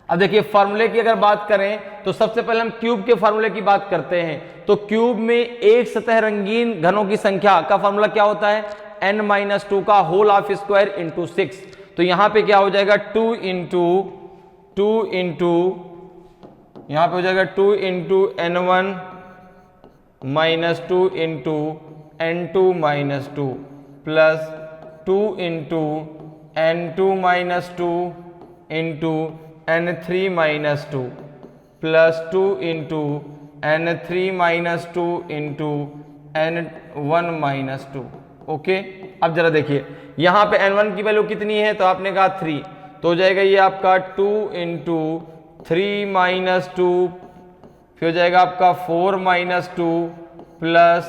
अब देखिए फॉर्मूले की अगर बात करें तो सबसे पहले हम क्यूब के फॉर्मूले की बात करते हैं। तो क्यूब में एक सतह रंगीन घनों की संख्या का फॉर्मूला क्या होता है, n-2 का होल ऑफ स्क्वायर इंटू 6। तो यहां पे क्या हो जाएगा 2 इंटू यहां पे हो जाएगा 2 into n1 minus 2 into n2 minus 2 plus 2 into n2 minus 2 into n3 minus 2 plus 2 into n3 minus 2 into n1 minus 2। Okay. अब जरा देखिए यहां पे n1 की वैल्यू कितनी है, तो आपने कहा 3, तो हो जाएगा ये आपका 2 इंटू 3 माइनस 2, फिर हो जाएगा आपका 4 minus 2 plus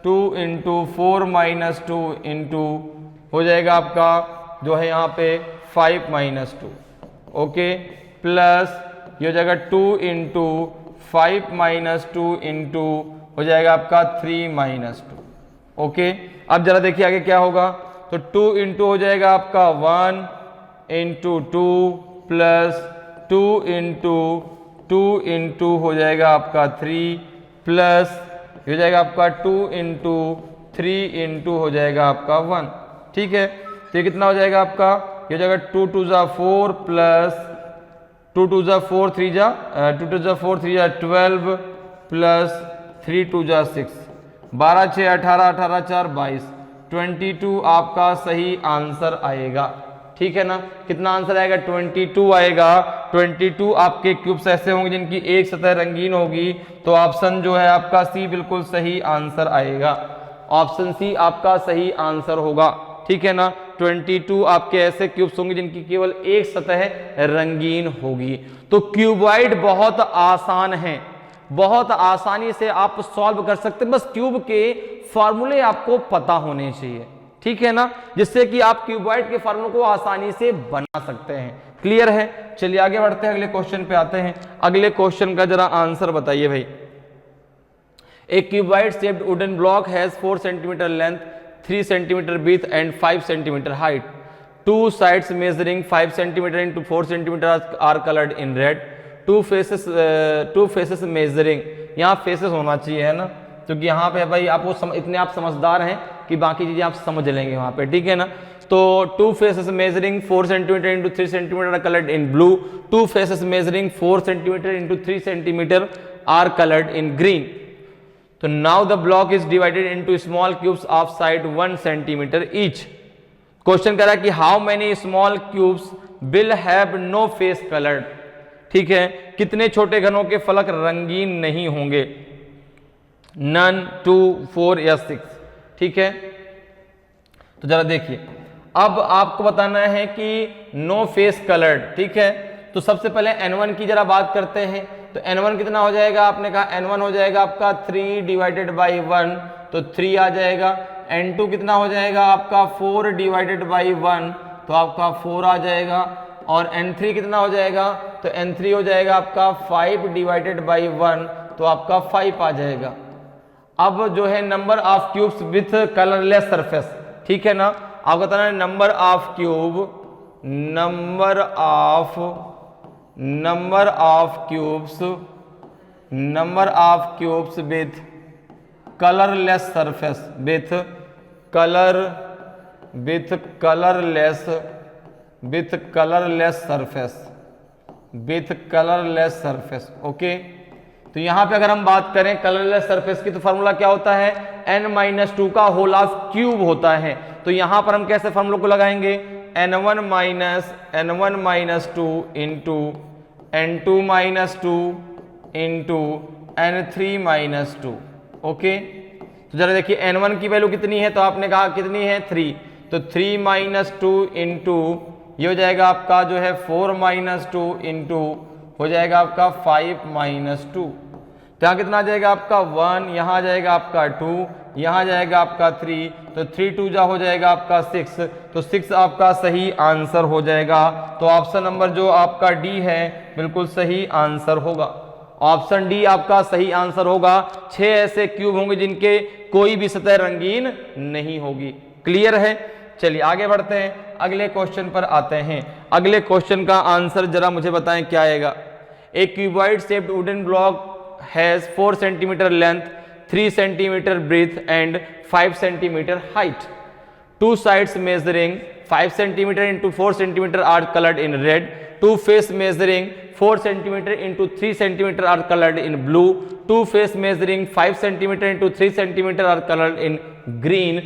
2 into 4 minus 2 into हो जाएगा आपका जो है यहाँ पे 5 माइनस 2। ओके। प्लस ये हो जाएगा 2 इंटू 5 माइनस 2 इंटू हो जाएगा आपका 3 माइनस 2। ओके। अब जरा देखिए आगे क्या होगा। तो 2 इंटू हो जाएगा आपका 1 इंटू 2 प्लस 2 इंटू 2 इंटू हो जाएगा आपका 3 प्लस हो जाएगा आपका 2 इंटू 3 इंटू हो जाएगा आपका 1। ठीक है। तो ये कितना हो जाएगा आपका, ये हो जाएगा 2 2 जा 4 प्लस 2 2 जा 4 3 जा 2 2 जा 4 3 जा 12 प्लस 3 2 जा 6, 12 6 18 18 4 22, 22 आपका सही आंसर आएगा। ठीक है ना। कितना आंसर आएगा 22 आएगा। 22 आपके क्यूब्स ऐसे होंगे जिनकी एक सतह रंगीन होगी, तो ऑप्शन जो है आपका सी बिल्कुल सही आंसर आएगा। ऑप्शन सी आपका सही आंसर होगा, ठीक है ना। 22 आपके ऐसे क्यूब्स होंगे जिनकी केवल एक सतह रंगीन होगी। तो क्यूबॉइड बहुत आसान है, बहुत आसानी से आप सॉल्व कर सकते हैं, बस क्यूब के फॉर्मूले आपको पता होने चाहिए, ठीक है ना, जिससे कि आप क्यूबॉइड के फॉर्मूले को आसानी से बना सकते हैं। क्लियर है। चलिए आगे बढ़ते हैं, अगले क्वेश्चन पे आते हैं। अगले क्वेश्चन का जरा आंसर बताइए भाई। A cuboid shaped wooden block has 4 centimetre length, 3 centimetre width and 5 centimetre height. Two sides measuring 5 centimeter into 4 centimeter are colored in red. Two faces measuring, यहाँ faces होना चाहिए है ना, क्योंकि यहाँ पे भाई आपको इतने आप समझदार हैं कि बाकी चीजें आप समझ लेंगे वहाँ पे, ठीक है ना। तो two faces measuring 4 centimeter into 3 centimeter are colored in blue. Two faces measuring 4 centimeter into 3 centimeter are colored in green. So now the block is divided into small cubes of side 1 centimeter each. Question कह रहा है कि how many small cubes will have no face coloured, ठीक है, कितने छोटे घनों के फलक रंगीन नहीं होंगे, नन, 2, 4 या 6, ठीक है। तो जरा देखिए, अब आपको बताना है कि नो फेस कलर्ड, ठीक है। तो सबसे पहले n1 की जरा बात करते हैं। तो n1 कितना हो जाएगा, आपने कहा n1 हो जाएगा आपका 3 डिवाइडेड बाई 1, तो 3 आ जाएगा। n2 कितना हो जाएगा आपका 4 डिवाइडेड बाई 1, तो आपका 4 आ जाएगा। और n3 कितना हो जाएगा, तो n3 हो जाएगा आपका 5 डिवाइडेड बाई 1, तो आपका 5 आ जाएगा। अब जो है number of cubes with colourless surface, ठीक है ना। आप बताना है number of cube, number of cubes with colourless surface, with colourless surface, okay. तो यहां पे अगर हम बात करें कलरलेस सरफेस की, तो फॉर्मूला क्या होता है, n-2 का होल ऑफ क्यूब होता है। तो यहां पर हम कैसे फॉर्मूला को लगाएंगे, n1 minus 2 into n2 minus 2 into n3 minus 2, okay. तो जरा देखिए n1 की वैल्यू कितनी है, तो आपने कहा कितनी है 3, तो 3 माइनस 2 इंटू ये हो जाएगा आपका जो है 4 माइनस 2 इंटू हो जाएगा आपका 5 माइनस 2। तो यहाँ कितना आ जाएगा आपका 1, यहाँ आ जाएगा आपका 2, यहाँ आ जाएगा आपका 3, तो 3 2 जा हो जाएगा आपका 6, तो 6 आपका सही आंसर हो जाएगा। तो ऑप्शन नंबर जो आपका डी है बिल्कुल सही आंसर होगा। ऑप्शन डी आपका सही आंसर होगा। 6 ऐसे क्यूब होंगे जिनके कोई भी सतह रंगीन नहीं होगी। क्लियर है। चलिए आगे बढ़ते हैं, अगले क्वेश्चन पर आते हैं। अगले क्वेश्चन का आंसर जरा मुझे बताएं क्या आएगा। A cuboid shaped wooden block has 4 centimetre length, 3 centimetre breadth and 5 centimetre height. Two sides measuring 5 centimeter into 4 centimeter are colored in red. Two face measuring 4 centimeter into 3 centimeter are colored in blue. Two face measuring 5 centimeter into 3 centimeter are colored in green.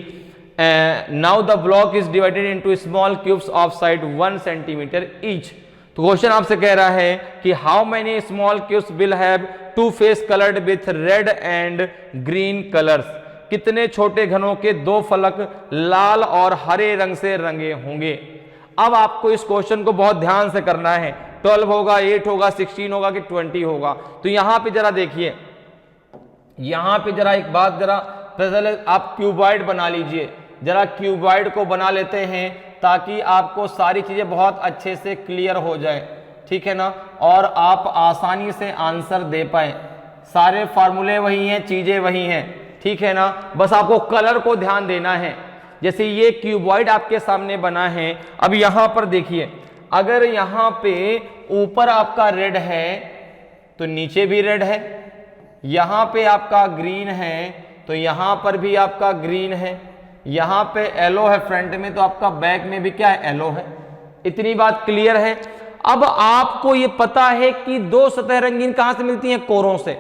Now the block is divided into small cubes of size 1 centimeter each. तो क्वेश्चन आपसे कह रहा है कि how many small cubes will have two face coloured with red and green colours, कितने छोटे घनों के दो फलक लाल और हरे रंग से रंगे होंगे। अब आपको इस क्वेश्चन को बहुत ध्यान से करना है। 12 होगा, 8 होगा, 16 होगा कि 20 होगा। तो यहां पे जरा देखिए, यहां पे जरा एक बात, जरा पहले आप क्यूबॉइड बना लीजिए, जरा क्यूबॉइड को बना लेते हैं ताकि आपको सारी चीजें बहुत अच्छे से क्लियर हो जाए, ठीक है ना, और आप आसानी से आंसर दे पाए। सारे फार्मूले वही हैं, चीजें वही हैं, ठीक है ना, बस आपको कलर को ध्यान देना है। जैसे ये क्यूबॉइड आपके सामने बना है, अब यहां पर देखिए, अगर यहां पे ऊपर आपका रेड है तो नीचे भी रेड है, यहां पे आपका ग्रीन है तो यहां पर भी आपका ग्रीन है, यहां पे येलो है फ्रंट में तो आपका बैक में भी क्या है, येलो है। इतनी बात क्लियर है। अब आपको ये पता है कि दो सतह रंगीन कहां से मिलती हैं, कोरों से,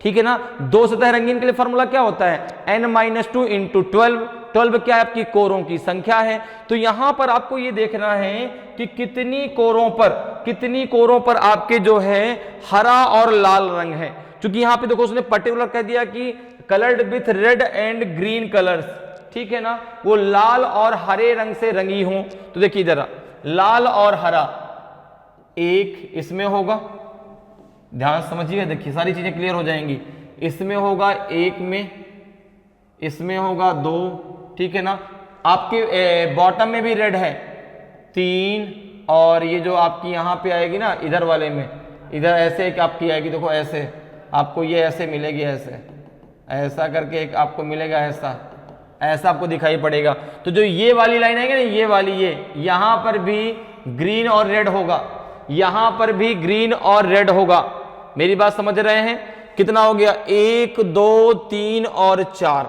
ठीक है ना। दो सतह रंगीन के लिए फॉर्मूला क्या होता है, n-2 × 12 12 क्या है आपकी कोरों की संख्या है। तो यहां पर आपको ये देखना है कि कितनी कोरों पर आपके जो है हरा और लाल रंग है। क्योंकि यहां पे देखो उसने पर्टिकुलर कह दिया कि coloured with red and green colours, ठीक है ना, वो लाल और हरे रंग से रंगी हो। तो देखिए जरा, लाल और हरा एक इसमें होगा, ध्यान समझिए, देखिए सारी चीजें क्लियर हो जाएंगी। इसमें होगा एक में, इसमें होगा दो, ठीक है ना। आपके बॉटम में भी रेड है 3, और ये जो आपकी यहां पे आएगी ना इधर वाले में, इधर ऐसे एक आपकी आएगी, देखो ऐसे आपको ये ऐसे मिलेगी, ऐसा करके एक आपको मिलेगा, ऐसा आपको दिखाई पड़ेगा। तो जो ये वाली लाइन आएगी ना, ये वाली, ये यहां पर भी ग्रीन और रेड होगा, यहां पर भी ग्रीन और रेड होगा। मेरी बात समझ रहे हैं? कितना हो गया, 1 2 3 और 4,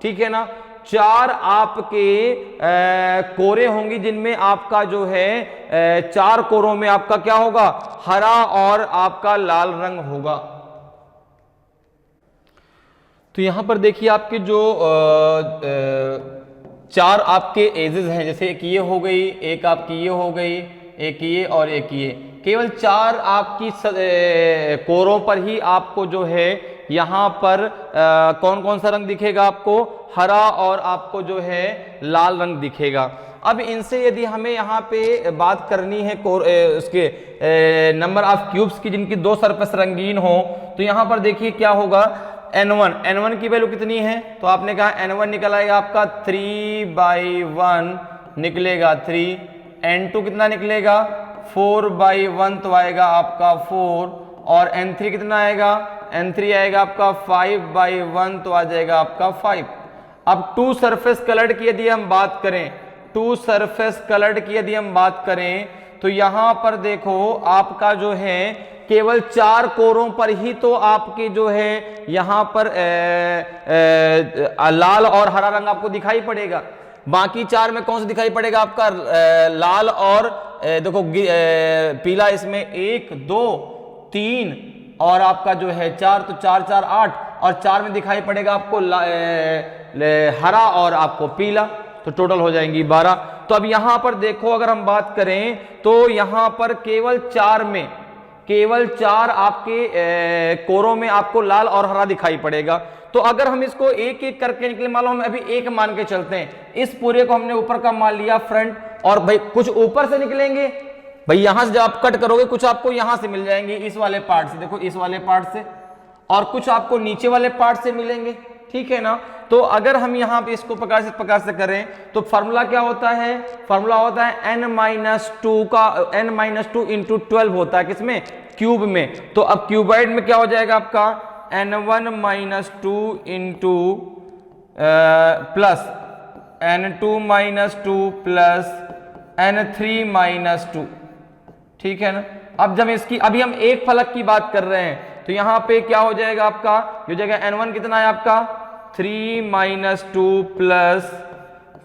ठीक है ना। 4 आपके कोरे होंगी जिनमें आपका जो है 4 कोरों में आपका क्या होगा, हरा और आपका लाल रंग होगा। तो यहां पर देखिए आपके जो 4 आपके एजेस हैं, जैसे एक ये हो गई, एक आपकी ये हो गई, एक ये और एक ये, केवल 4 आपकी कोरों पर ही आपको जो है यहां पर कौन कौन सा रंग दिखेगा आपको, हरा और आपको जो है लाल रंग दिखेगा। अब इनसे यदि हमें यहाँ पे बात करनी है उसके नंबर ऑफ क्यूब्स की जिनकी 2 सरफेस रंगीन हो, तो यहाँ पर देखिए क्या होगा, n1 की वैल्यू कितनी है, तो आपने कहा n1 निकल आएगा आपका 3/1 निकलेगा 3, n2 कितना निकलेगा 4/1 तो आएगा आपका 4, और n3 कितना आएगा, n3 आएगा आपका 5/1 तो आ जाएगा आपका 5। अब 2 सरफेस कलर्ड की यदि हम बात करें, 2 सरफेस कलर्ड की यदि हम बात करें, तो यहां पर देखो आपका जो है केवल 4 कोरों पर ही तो आपके जो है यहां पर लाल और हरा रंग आपको दिखाई पड़ेगा। बाकी 4 में कौन सा दिखाई पड़ेगा आपका, लाल और देखो पीला, इसमें 1 2 3 और आपका जो है 4, तो 4 4 8, और 4 में दिखाई पड़ेगा आपको हरा और आपको पीला, तो टोटल हो जाएंगी 12। तो अब यहां पर देखो अगर हम बात करें तो यहां पर केवल 4 आपके कोरों में आपको लाल और हरा दिखाई पड़ेगा। तो अगर हम इसको एक एक करके निकले, मान लो हम अभी एक मान के चलते हैं, इस पूरे को हमने ऊपर का मान लिया फ्रंट, और भाई कुछ ऊपर से निकलेंगे, भाई यहां से जब आप कट करोगे कुछ आपको यहां से मिल जाएंगे, इस वाले पार्ट से, देखो इस वाले पार्ट से, और कुछ आपको नीचे वाले पार्ट से मिलेंगे, ठीक है ना। तो अगर हम यहां पे इसको प्रकार से करें तो फार्मूला क्या होता है, फार्मूला होता है n-2 का n-2 इंटू 12 होता है, किसमें, क्यूब में। तो अब क्यूबाइड में क्या हो जाएगा आपका n1-2 into plus n2-2 plus n3-2, ठीक है ना। अब जब इसकी अभी हम एक फलक की बात कर रहे हैं, तो यहां पे क्या हो जाएगा आपका, हो जाएगा n1 कितना है आपका 3-2 प्लस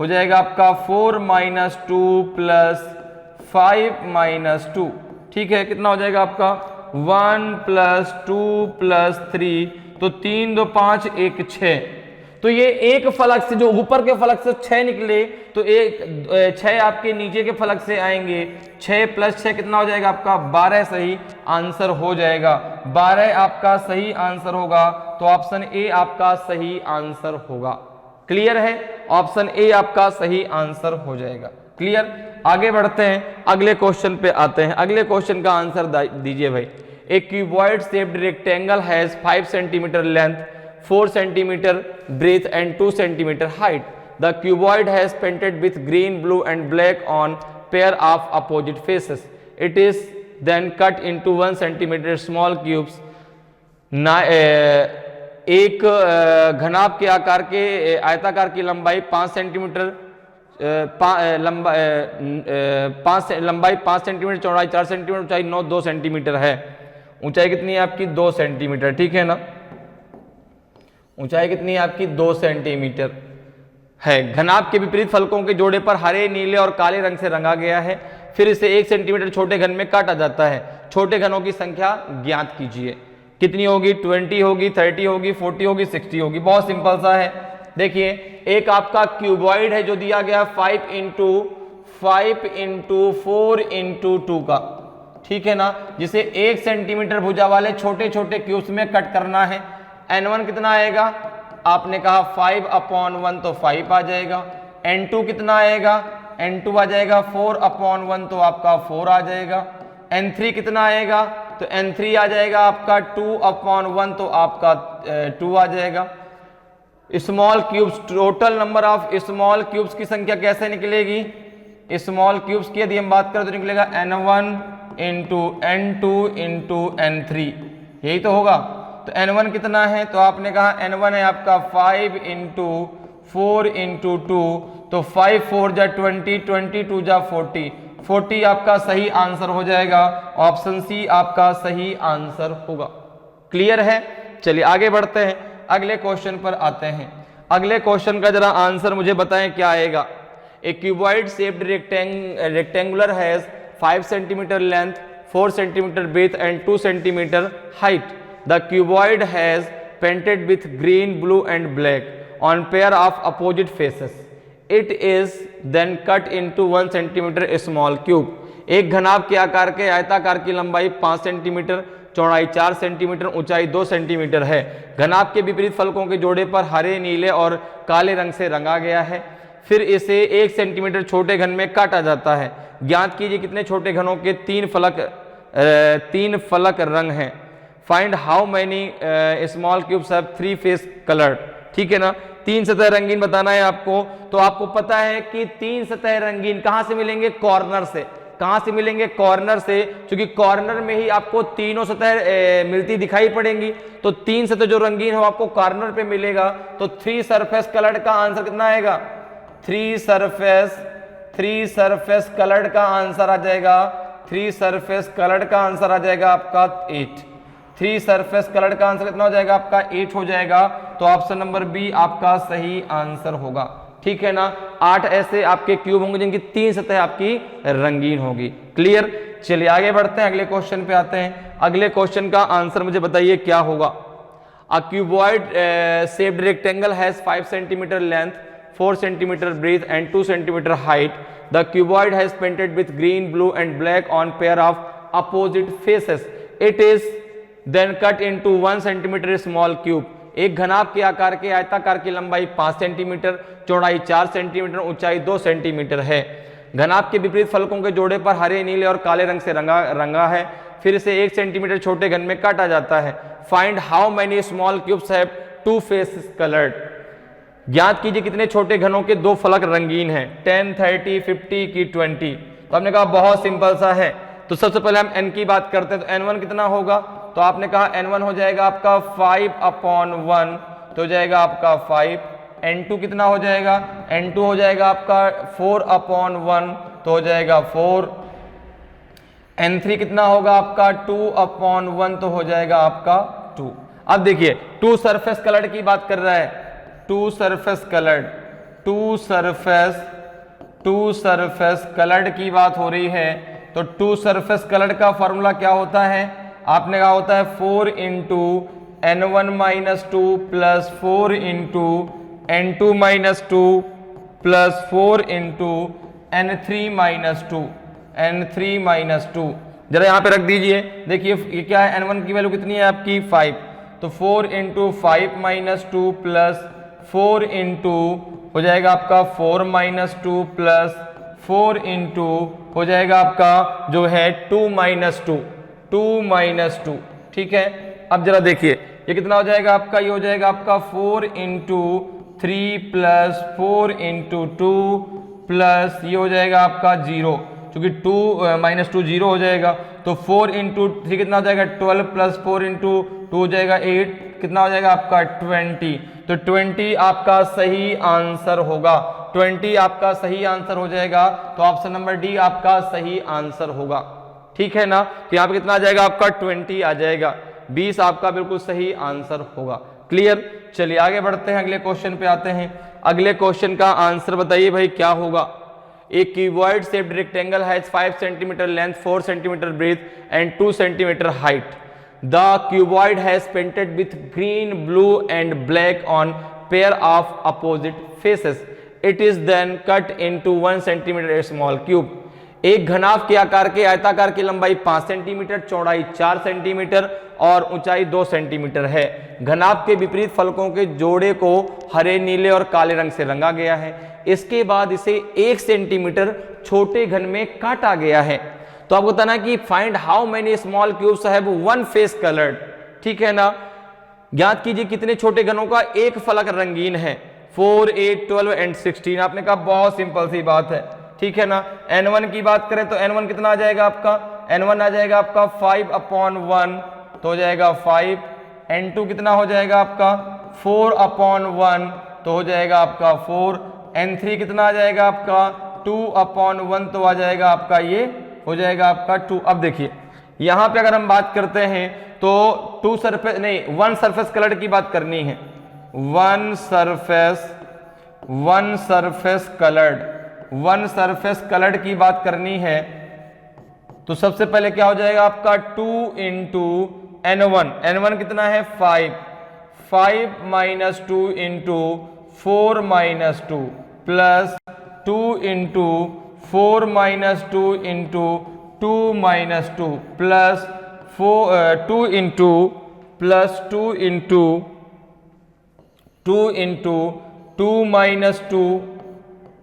हो जाएगा आपका 4-2 प्लस 5-2, ठीक है, कितना हो जाएगा आपका 1 प्लस 2 प्लस 3, तो 3 2 5 1 6। तो ये एक फलक से, जो ऊपर के फलक से 6 निकले, तो 6 आपके नीचे के फलक से आएंगे, 6 प्लस 6 कितना हो जाएगा आपका 12 सही आंसर हो जाएगा, 12 आपका सही आंसर होगा। तो ऑप्शन ए आपका सही आंसर होगा। क्लियर है, ऑप्शन ए आपका सही आंसर हो जाएगा। क्लियर, आगे बढ़ते हैं, अगले क्वेश्चन पे आते हैं। अगले क्वेश्चन का आंसर दीजिए भाई। A cuboid shaped rectangle has 5 centimetre length, 4 centimeter breadth and 2 centimeter height. The cuboid has painted with green, blue and black on pair of opposite faces. It is then cut into 1 centimeter small cubes. एक घनाभ के आकार के आयताकार की लंबाई 5 सेंटीमीटर, लंबाई 5 सेंटीमीटर, चौड़ाई 4 सेंटीमीटर, ऊंचाई 2 सेंटीमीटर है। ऊंचाई कितनी है आपकी 2 सेंटीमीटर, ठीक है ना। ऊंचाई कितनी है आपकी 2 सेंटीमीटर है। घनाभ के विपरीत फलकों के जोड़े पर हरे, नीले और काले रंग से रंगा गया है। फिर इसे 1 सेंटीमीटर छोटे घन में काटा जाता है। छोटे घनों की संख्या ज्ञात कीजिए। कितनी होगी, 20 होगी, 30 होगी, 40 होगी, 60 होगी। बहुत सिंपल सा है, देखिए एक आपका क्यूबॉइड है जो दिया गया 5 इंटू 4 इंटू 2 का, ठीक है ना, जिसे 1 सेंटीमीटर भुजा वाले छोटे छोटे क्यूब्स में कट करना है। n1 कितना आएगा, आपने कहा 5/1 तो 5 आ जाएगा। n2 कितना आएगा, n2 आ जाएगा 4/1 तो आपका 4 आ जाएगा। n3 कितना आएगा, तो n3 आ जाएगा आपका 2/1 तो आपका 2 आ जाएगा। Small cubes, total number of small cubes की संख्या कैसे निकलेगी, स्मॉल क्यूब्स की यदि हम बात करें तो निकलेगा n1 into n2 into n3, यही तो होगा। तो n1 कितना है, तो आपने कहा n1 है आपका 5 इंटू 4 इंटू 2, तो 5 4 जा 20, 22 जा 40, 40 आपका सही आंसर हो जाएगा। ऑप्शन सी आपका सही आंसर होगा। क्लियर है। चलिए आगे बढ़ते हैं, अगले क्वेश्चन पर आते हैं। अगले क्वेश्चन का जरा आंसर मुझे बताएं क्या आएगा। A cuboid shaped rectangular has 5 centimetre length, 4 centimetre breadth and 2 centimetre height. The cuboid has painted with green, blue and black on pair of opposite faces. It is then cut into 1 centimetre small cube. एक घनाभ के आकार के आयताकार की लंबाई 5 सेंटीमीटर, चौड़ाई 4 सेंटीमीटर, ऊंचाई 2 सेंटीमीटर है। घनाभ के विपरीत फलकों के जोड़े पर हरे, नीले और काले रंग से रंगा गया है। फिर इसे 1 सेंटीमीटर छोटे घन में काटा जाता है। ज्ञात कीजिए कितने छोटे घनों के 3 फलक रंग हैं। Find how many small cubes have 3 face coloured. ठीक है ना, 3 सतह रंगीन बताना है आपको। तो आपको पता है कि 3 सतह रंगीन कहां से मिलेंगे, कॉर्नर से। कहां से मिलेंगे, कॉर्नर से, क्योंकि कॉर्नर में ही आपको तीनों सतह मिलती दिखाई पड़ेंगी। तो 3 सतह जो रंगीन हो आपको कॉर्नर पे मिलेगा। तो 3 सरफेस कलर्ड का आंसर कितना आएगा, 3 सरफेस कलर्ड का आंसर आ जाएगा, 3 सरफेस कलर्ड का आंसर आ जाएगा आपका 8। 3 सरफेस कलर्ड का आंसर कितना हो जाएगा आपका 8 हो जाएगा। तो ऑप्शन नंबर बी आपका सही आंसर होगा। ठीक है ना, 8 ऐसे आपके क्यूब होंगे जिनकी 3 सतह आपकी रंगीन होगी। क्लियर। चलिए आगे बढ़ते हैं, अगले क्वेश्चन पे आते हैं। अगले क्वेश्चन का आंसर मुझे बताइए क्या होगा। A cuboid shaped rectangle has 5 centimetre length, 4 centimetre breadth and 2 centimetre height. The cuboid has painted with green, blue and black on pair of opposite faces. It is then cut into 1 centimetre small cube. एक घनाभ के आकार के आयताकार की लंबाई 5 सेंटीमीटर, चौड़ाई 4 सेंटीमीटर, ऊंचाई 2 सेंटीमीटर है। घनाभ के विपरीत फलकों के जोड़े पर हरे, नीले और काले रंग से रंगा है। फिर इसे 1 सेंटीमीटर छोटे घन में काटा जाता है। Find how many small cubes have 2 faces coloured. ज्ञात कीजिए कितने छोटे घनों के 2 फलक रंगीन हैं, 10, 30, 50 की 20। तो आपने कहा बहुत सिंपल सा है। तो सबसे पहले हम n की बात करते हैं। तो n1 कितना होगा, तो आपने कहा n1 हो जाएगा आपका 5/1 तो हो जाएगा आपका 5। n2 कितना हो जाएगा, n2 हो जाएगा आपका 4/1 तो हो जाएगा 4। n3 कितना होगा आपका 2/1 तो हो जाएगा आपका 2। अब देखिए 2 सरफेस कलर्ड की बात कर रहा है, 2 सरफेस कलर्ड की बात हो रही है। तो 2 सरफेस कलर्ड का फॉर्मूला क्या होता है, आपने कहा होता है 4 into n1-2 plus 4 into n2-2 plus 4 into n3-2। जरा यहाँ पे रख दीजिए। देखिए ये क्या है, n1 की वैल्यू कितनी है आपकी 5। तो 4 इंटू 5-2 प्लस 4 इंटू हो जाएगा आपका 4-2 प्लस 4 इंटू हो जाएगा आपका जो है 2-2। ठीक है। अब जरा देखिए ये कितना हो जाएगा आपका, ये हो जाएगा आपका 4 इंटू 3 प्लस 4 इंटू 2 प्लस ये हो जाएगा आपका 0, क्योंकि 2-2 0 हो जाएगा। तो 4 इंटू 3 कितना हो जाएगा 12 प्लस 4 इंटू 2 हो जाएगा 8, कितना हो जाएगा आपका 20। तो 20 आपका सही आंसर होगा, 20 आपका सही आंसर हो जाएगा। तो ऑप्शन नंबर डी आपका सही आंसर होगा। ठीक है ना, तो यहाँ पे कितना आ जाएगा आपका 20 आ जाएगा, 20 आपका बिल्कुल सही आंसर होगा। क्लियर। चलिए आगे बढ़ते हैं, अगले क्वेश्चन पे आते हैं। अगले क्वेश्चन का आंसर बताइए भाई क्या होगा। एक cuboid shaped rectangle has 5 centimetre length, 4 centimetre breadth and 2 centimetre height. The cuboid has painted with green, blue and black on pair of opposite faces, it is then cut into 1 centimetre small cube. एक घनाभ के आकार के आयताकार की लंबाई 5 सेंटीमीटर, चौड़ाई 4 सेंटीमीटर और ऊंचाई 2 सेंटीमीटर है। घनाभ के विपरीत फलकों के जोड़े को हरे, नीले और काले रंग से रंगा गया है। इसके बाद इसे 1 सेंटीमीटर छोटे घन में काटा गया है। तो आपको बताना कि find how many small cubes have one face coloured, ठीक है ना। ज्ञात कीजिए कितने छोटे घनों का एक फलक रंगीन है। 4, 8, 12 एंड 16। आपने कहा बहुत सिंपल सी बात है, ठीक है ना। n1 की बात करें तो n1 कितना आ जाएगा आपका, n1 आ जाएगा आपका 5/1 तो हो जाएगा 5। n2 कितना हो जाएगा आपका 4/1 तो हो जाएगा आपका 4। n3 कितना आ जाएगा आपका 2/1 तो आ जाएगा आपका ये हो जाएगा आपका 2। अब देखिए यहां पे अगर हम बात करते हैं तो 1 सरफेस कलर की बात करनी है। वन सरफेस कलर्ड की बात करनी है तो सबसे पहले क्या हो जाएगा आपका 2 इंटू n1। n1 कितना है 5 minus 2 into 4 minus 2 plus 2 into 4 minus 2 into 2 minus 2 plus 2 into plus 2 into 2 into 2 minus 2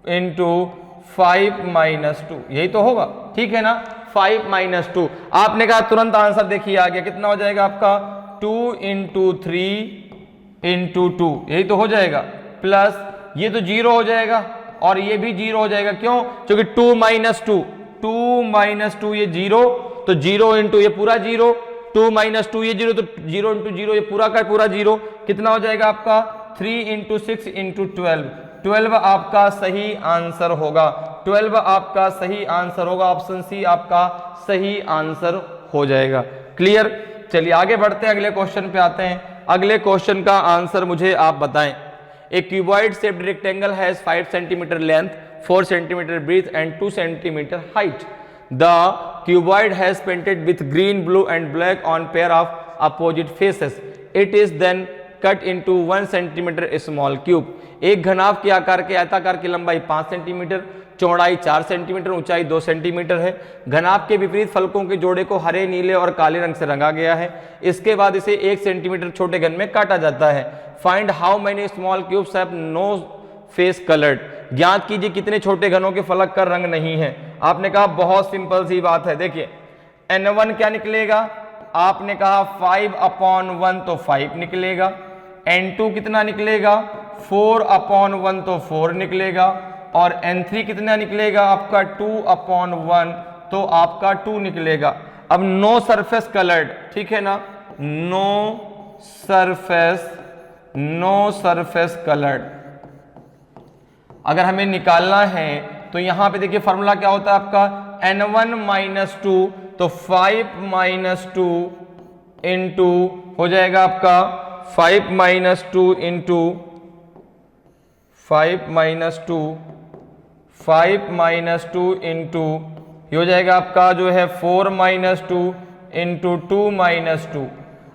into 5 minus 2, यही तो होगा, ठीक है ना। 5 माइनस 2 आपने कहा तुरंत आंसर देखिए आ गया, कितना हो जाएगा आपका 2 इंटू 3 इंटू 2, यही तो हो जाएगा। प्लस ये तो 0 हो जाएगा और ये भी 0 हो जाएगा, क्यों, क्योंकि 2 माइनस 2 ये 0 तो 0 इंटू ये पूरा 0, 2 माइनस 2 ये 0 तो 0 इंटू 0 ये पूरा का पूरा 0, कितना हो जाएगा आपका 3 इंटू 6 इंटू 12 आपका सही आंसर होगा। 12 आपका सही आंसर होगा, ऑप्शन सी आपका सही आंसर हो जाएगा। क्लियर। चलिए आगे बढ़ते हैं, अगले क्वेश्चन पे आते हैं। अगले क्वेश्चन का आंसर मुझे आप बताएं। A cuboid shaped rectangle has 5 centimetre length, 4 centimetre breadth and 2 centimetre height. The cuboid has painted with green, blue and black on pair of opposite faces, it is then cut into 1 centimetre small cube. एक घनाभ के आकार के आयताकार की लंबाई 5 सेंटीमीटर, चौड़ाई 4 सेंटीमीटर, ऊंचाई 2 सेंटीमीटर है। घनाभ के विपरीत फलकों के जोड़े को हरे, नीले और काले रंग से रंगा गया है। इसके बाद इसे 1 सेंटीमीटर छोटे घन में काटा जाता है। Find how many small cubes have no face coloured. ज्ञात कीजिए कितने छोटे घनों के फलक का रंग नहीं है। आपने कहा बहुत सिंपल सी बात है, देखिए n1 क्या निकलेगा, आपने कहा 5/1 तो 5 निकलेगा। n2 कितना निकलेगा 4/1 तो 4 निकलेगा और n3 कितना निकलेगा आपका 2/1 तो आपका 2 निकलेगा। अब नो सरफेस कलर्ड, ठीक है ना, नो सरफेस कलर्ड अगर हमें निकालना है तो यहां पे देखिए फॉर्मूला क्या होता है आपका n1 माइनस 2 तो 5 माइनस 2 इंटू हो जाएगा आपका 5 माइनस 2 इंटू 5 माइनस 2 इंटू ये हो जाएगा आपका जो है 4 माइनस 2 इंटू 2 माइनस 2।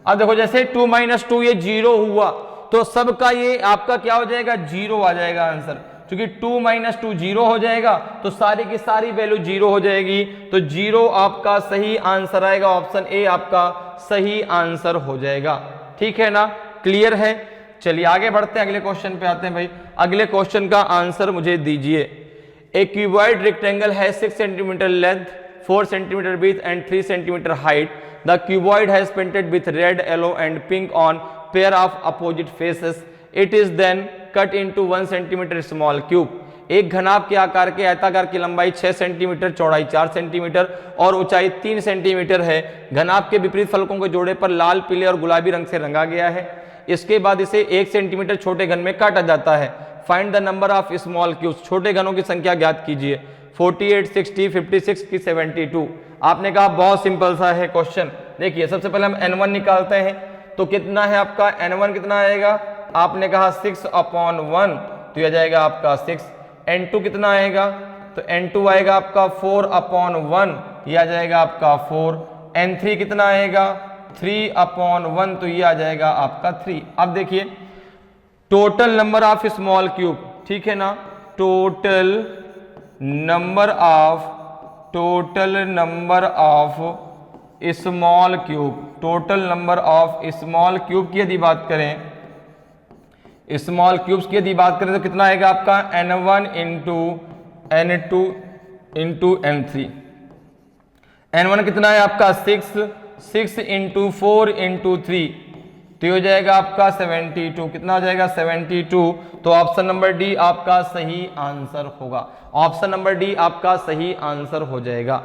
अब देखो जैसे 2 माइनस 2 ये 0 हुआ तो सबका ये आपका क्या हो जाएगा 0 आ जाएगा आंसर, क्योंकि 2 माइनस 2 0 हो जाएगा तो सारी की सारी वैल्यू 0 हो जाएगी, तो 0 आपका सही आंसर आएगा, ऑप्शन ए आपका सही आंसर हो जाएगा। ठीक है ना, क्लियर है। चलिए आगे बढ़ते हैं, अगले क्वेश्चन पे आते हैं भाई। अगले क्वेश्चन का आंसर मुझे दीजिए। ए क्यूबॉइड रेक्टेंगल है 6 centimetre length, 4 centimetre breadth and 3 centimetre height. The cuboid has painted with red, yellow and pink on pair of opposite faces. It is then cut into 1 centimetre small cube. एक घनाभ के आकार के आयताकार की लंबाई 6 सेंटीमीटर, चौड़ाई 4 सेंटीमीटर और ऊंचाई 3 सेंटीमीटर है। घनाभ के विपरीत फलकों के जोड़े पर लाल, पीले और गुलाबी रंग से रंगा गया है। इसके बाद इसे 1 सेंटीमीटर छोटे घन में काटा जाता है। Find the number of small cubes. छोटे घनों की संख्या ज्ञात कीजिए। 48, 60, 56 की 72। आपने कहा बहुत सिंपल सा है क्वेश्चन। देखिए सबसे पहले हम n1 निकालते हैं तो कितना है आपका n1 कितना आएगा, आपने कहा 6/1 तो यह जाएगा आपका 6। n2 कितना आएगा तो n2 आएगा आपका 4/1 यह आ जाएगा आपका 4। n3 कितना आएगा 3/1 तो ये आ जाएगा आपका 3। अब देखिए total number of small cube, ठीक है ना, total number of small cube, total number of small cube की यदि बात करें, स्मॉल क्यूब्स की यदि बात करें तो कितना आएगा आपका n1 into n2 into n3। n1 कितना है आपका 6 इंटू 4 इंटू 3 तो ये हो जाएगा आपका 72, कितना हो जाएगा 72। तो ऑप्शन नंबर डी आपका सही आंसर होगा, ऑप्शन नंबर डी आपका सही आंसर हो जाएगा।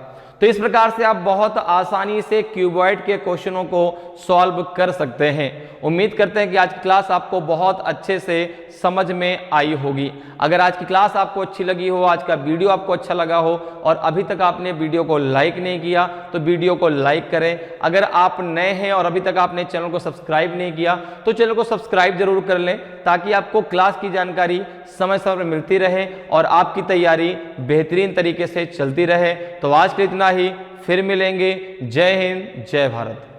तो इस प्रकार से आप बहुत आसानी से क्यूबॉइड के क्वेश्चनों को सॉल्व कर सकते हैं। उम्मीद करते हैं कि आज की क्लास आपको बहुत अच्छे से समझ में आई होगी। अगर आज की क्लास आपको अच्छी लगी हो, आज का वीडियो आपको अच्छा लगा हो और अभी तक आपने वीडियो को लाइक नहीं किया तो वीडियो को लाइक करें। अगर आप नए हैं और अभी तक आपने चैनल को सब्सक्राइब नहीं किया तो चैनल को सब्सक्राइब जरूर कर लें, ताकि आपको क्लास की जानकारी समय समय पर मिलती रहे और आपकी तैयारी बेहतरीन तरीके से चलती रहे। तो आज के इतना ही, फिर मिलेंगे। जय हिंद, जय भारत।